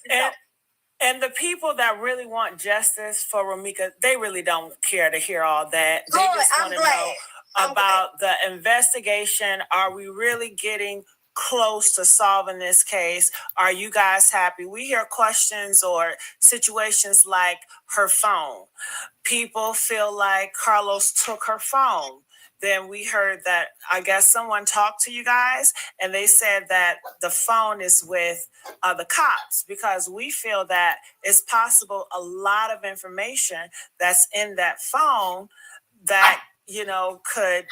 E: And the people that really want justice for Romika, they really don't care to hear all that. They just want to know about the investigation. Are we really getting close to solving this case? Are you guys happy? We hear questions or situations like her phone. People feel like Carlos took her phone. Then we heard that, I guess someone talked to you guys and they said that the phone is with the cops, because we feel that it's possible a lot of information that's in that phone that, could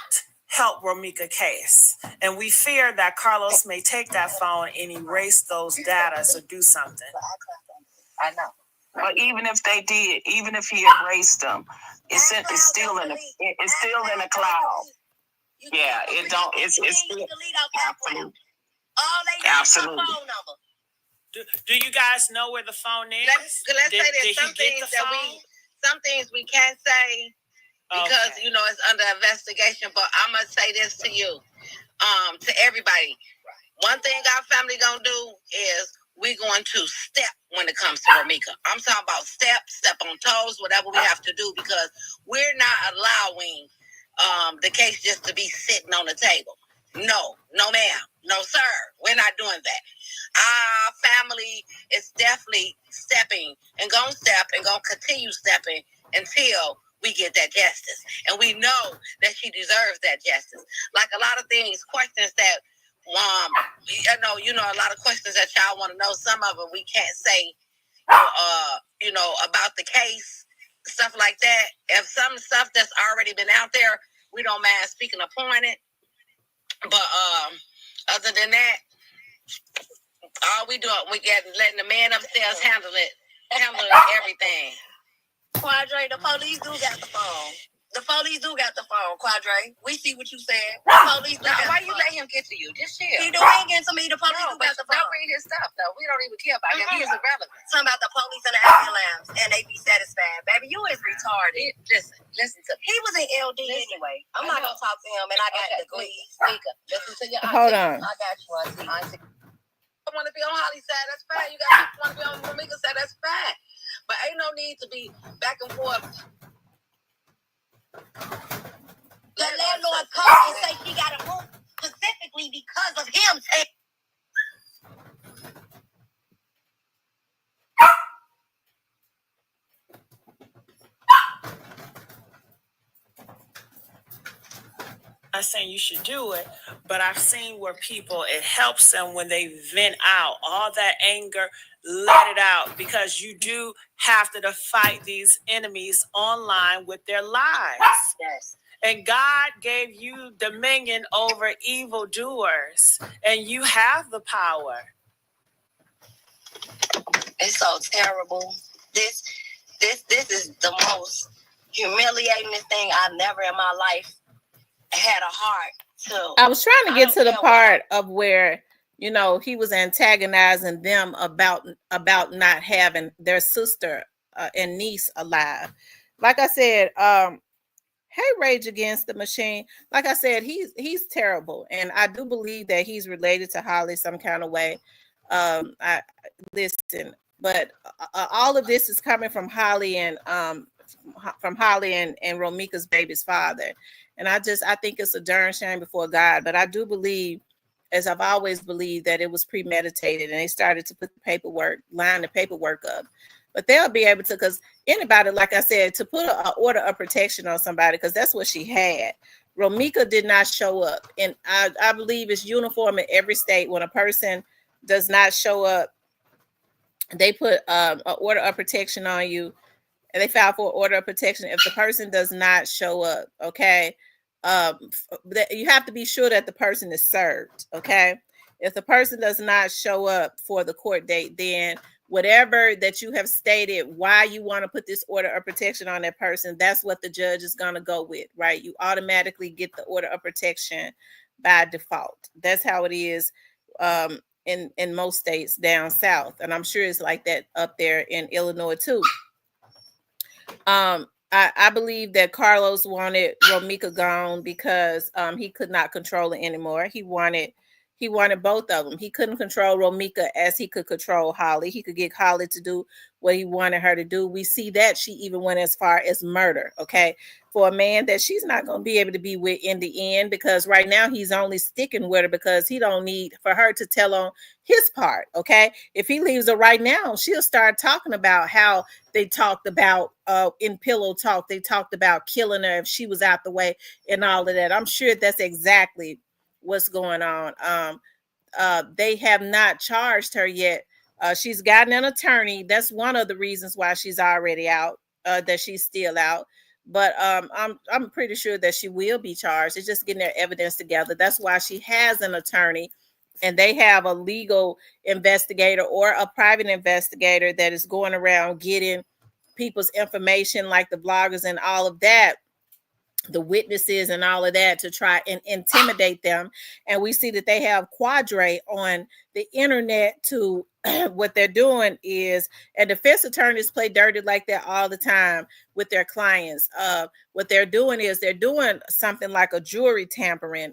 E: help Romika case. And we fear that Carlos may take that phone and erase those data or do something.
H: I know. Well, even if they did, even if he erased them, it's still in a cloud. Yeah, it don't. It's still absolutely.
F: All they got is a phone number.
E: Do you guys know where the phone is?
G: Let's say there's some things we can't say because it's under investigation. But I'm gonna say this to you, to everybody. One thing our family gonna do is we're going to step when it comes to Romika. I'm talking about step on toes, whatever we have to do, because we're not allowing the case just to be sitting on the table. No, ma'am. No, sir. We're not doing that. Our family is definitely stepping and gonna step and gonna continue stepping until we get that justice. And we know that she deserves that justice. Like a lot of things, questions that a lot of questions that y'all want to know. Some of them we can't say, about the case, stuff like that. If some stuff that's already been out there, we don't mind speaking upon it. But other than that, all we doing, letting the man upstairs handle everything.
F: Quadre, the police do got the phone. The police do got the phone, Quadre. We see what you said. The police do got
G: why
F: the
G: you
F: phone.
G: let him get to you? Just chill.
F: He ain't getting to me. The police do got the phone.
G: Don't read his stuff, though. We don't even care about him. He is irrelevant.
F: Talking about the police and the ambulance, and they be satisfied. Baby, you is retarded.
G: Listen to me.
F: He was in LD anyway. I'm not going to talk to him, and I got degrees.
G: Speaker. Listen to your auntie.
A: Hold on.
F: I got you, auntie.
G: I want to be on Holly's side, that's fine. You got people want to be on Romika's side, that's fine. But ain't no need to be back and forth.
F: The landlord called and say she got to move specifically because of him.
E: I'm not saying you should do it, but I've seen where it helps them when they vent out all that anger, let it out, because you do have to fight these enemies online with their lives.
F: Yes.
E: And God gave you dominion over evildoers, and you have the power.
F: It's so terrible. This is the most humiliating thing I've never in my life had a heart to.
A: I was trying to get to the part of where he was antagonizing them about not having their sister and niece alive. Like I said, hey, Rage Against the Machine. Like I said, he's terrible, and I do believe that he's related to Holly some kind of way. I listen, but all of this is coming from Holly and Romika's baby's father, and I think it's a darn shame before God. But I do believe, as I've always believed, that it was premeditated, and they started to line the paperwork up. But they'll be able to, because anybody, like I said, to put an order of protection on somebody, because that's what she had. Romika did not show up. And I believe it's uniform in every state. When a person does not show up, they put an order of protection on you, and they file for an order of protection if the person does not show up, okay? You have to be sure that the person is served, okay? If the person does not show up for the court date, then whatever that you have stated why you want to put this order of protection on that person, that's what the judge is going to go with, right? You automatically get the order of protection by default. That's how it is in most states down south, and I'm sure it's like that up there in Illinois too. I believe that Carlos wanted Romika gone because he could not control it anymore. He wanted He wanted both of them. He couldn't control Romika as he could control Holly. He could get Holly to do what he wanted her to do. We see that she even went as far as murder, okay, for a man that she's not going to be able to be with in the end, because right now he's only sticking with her because he don't need for her to tell on his part, okay? If he leaves her right now, she'll start talking about how they talked about in pillow talk, they talked about killing her if she was out the way and all of that. I'm sure that's exactly what's going on. They have not charged her yet. She's gotten an attorney. That's one of the reasons why she's already out, that she's still out. But I'm pretty sure that she will be charged. It's just getting their evidence together. That's why she has an attorney, and they have a legal investigator or a private investigator that is going around getting people's information, like the bloggers and all of that, the witnesses and all of that, to try and intimidate them. And we see that they have Quadre on the internet to what they're doing is, and defense attorneys play dirty like that all the time with their clients. What they're doing is they're doing something like a jury tampering.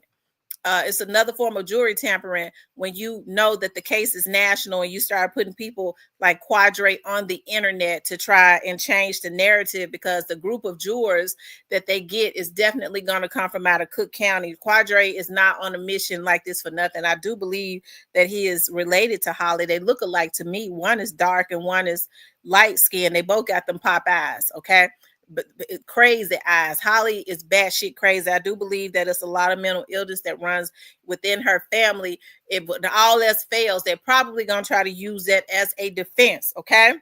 A: It's another form of jury tampering when you know that the case is national and you start putting people like Quadre on the internet to try and change the narrative, because the group of jurors that they get is definitely going to come from out of Cook County. Quadre is not on a mission like this for nothing. I do believe that he is related to Holly. They look alike to me. One is dark and one is light skinned. They both got them pop eyes, okay? But crazy eyes. Holly is batshit crazy. I do believe that it's a lot of mental illness that runs within her family. If all else fails, they're probably gonna try to use that as a defense. Okay.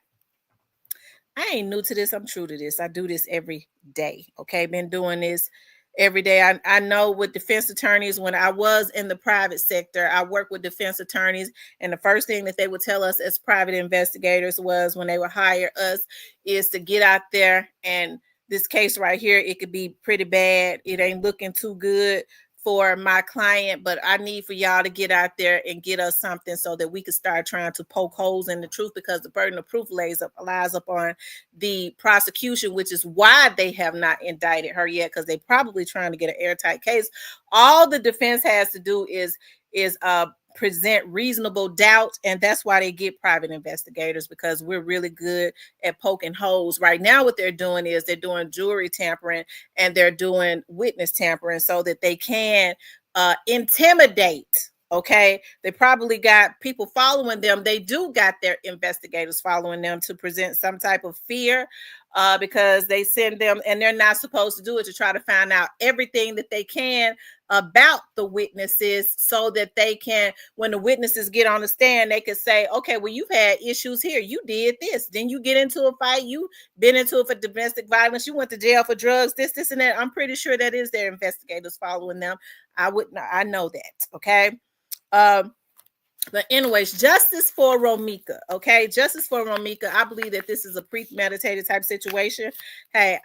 A: I ain't new to this. I'm true to this. I do this every day. Okay. Been doing this every day. I know with defense attorneys, when I was in the private sector, I worked with defense attorneys. And the first thing that they would tell us as private investigators was, when they would hire us, is to get out there, and this case right here, it could be pretty bad. It ain't looking too good for my client, but I need for y'all to get out there and get us something so that we can start trying to poke holes in the truth, because the burden of proof lies up on the prosecution, which is why they have not indicted her yet, because they're probably trying to get an airtight case. All the defense has to do is present reasonable doubt, and that's why they get private investigators, because we're really good at poking holes. Right now what they're doing is they're doing jury tampering and they're doing witness tampering so that they can intimidate. Okay, they probably got people following them. They do got their investigators following them to present some type of fear, because they send them, and they're not supposed to do it, to try to find out everything that they can about the witnesses, so that they can, when the witnesses get on the stand, they can say, okay, well, you've had issues here, you did this, then you get into a fight, you been into it for domestic violence, you went to jail for drugs, this and that. I'm pretty sure that is their investigators following them. I know that. Okay. But anyways, justice for Romika. Okay, justice for Romika. I believe that this is a premeditated type situation. Hey,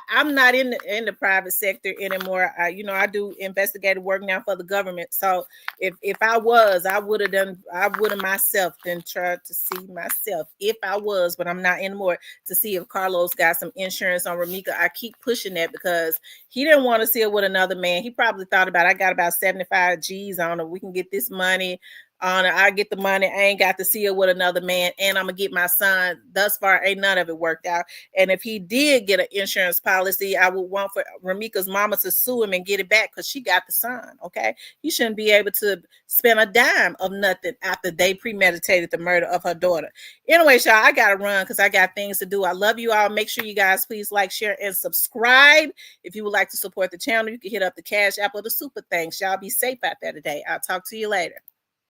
A: I'm not in the private sector anymore. I do investigative work now for the government. So if I was, I would have myself then tried to see myself, if I was, but I'm not anymore, to see if Carlos got some insurance on Romika. I keep pushing that because he didn't want to see it with another man. He probably thought about, I got about 75 G's on her. We can get this money on it. I get the money. I ain't got to see it with another man, and I'm gonna get my son. Thus far, ain't none of it worked out. And if he did get an insurance policy, I would want for Romika's mama to sue him and get it back, because she got the son. Okay, he shouldn't be able to spend a dime of nothing after they premeditated the murder of her daughter. Anyway, y'all, I gotta run because I got things to do. I love you all. Make sure you guys please like, share, and subscribe. If you would like to support the channel, you can hit up the Cash App or the Super Thanks. Y'all be safe out there today. I'll talk to you later.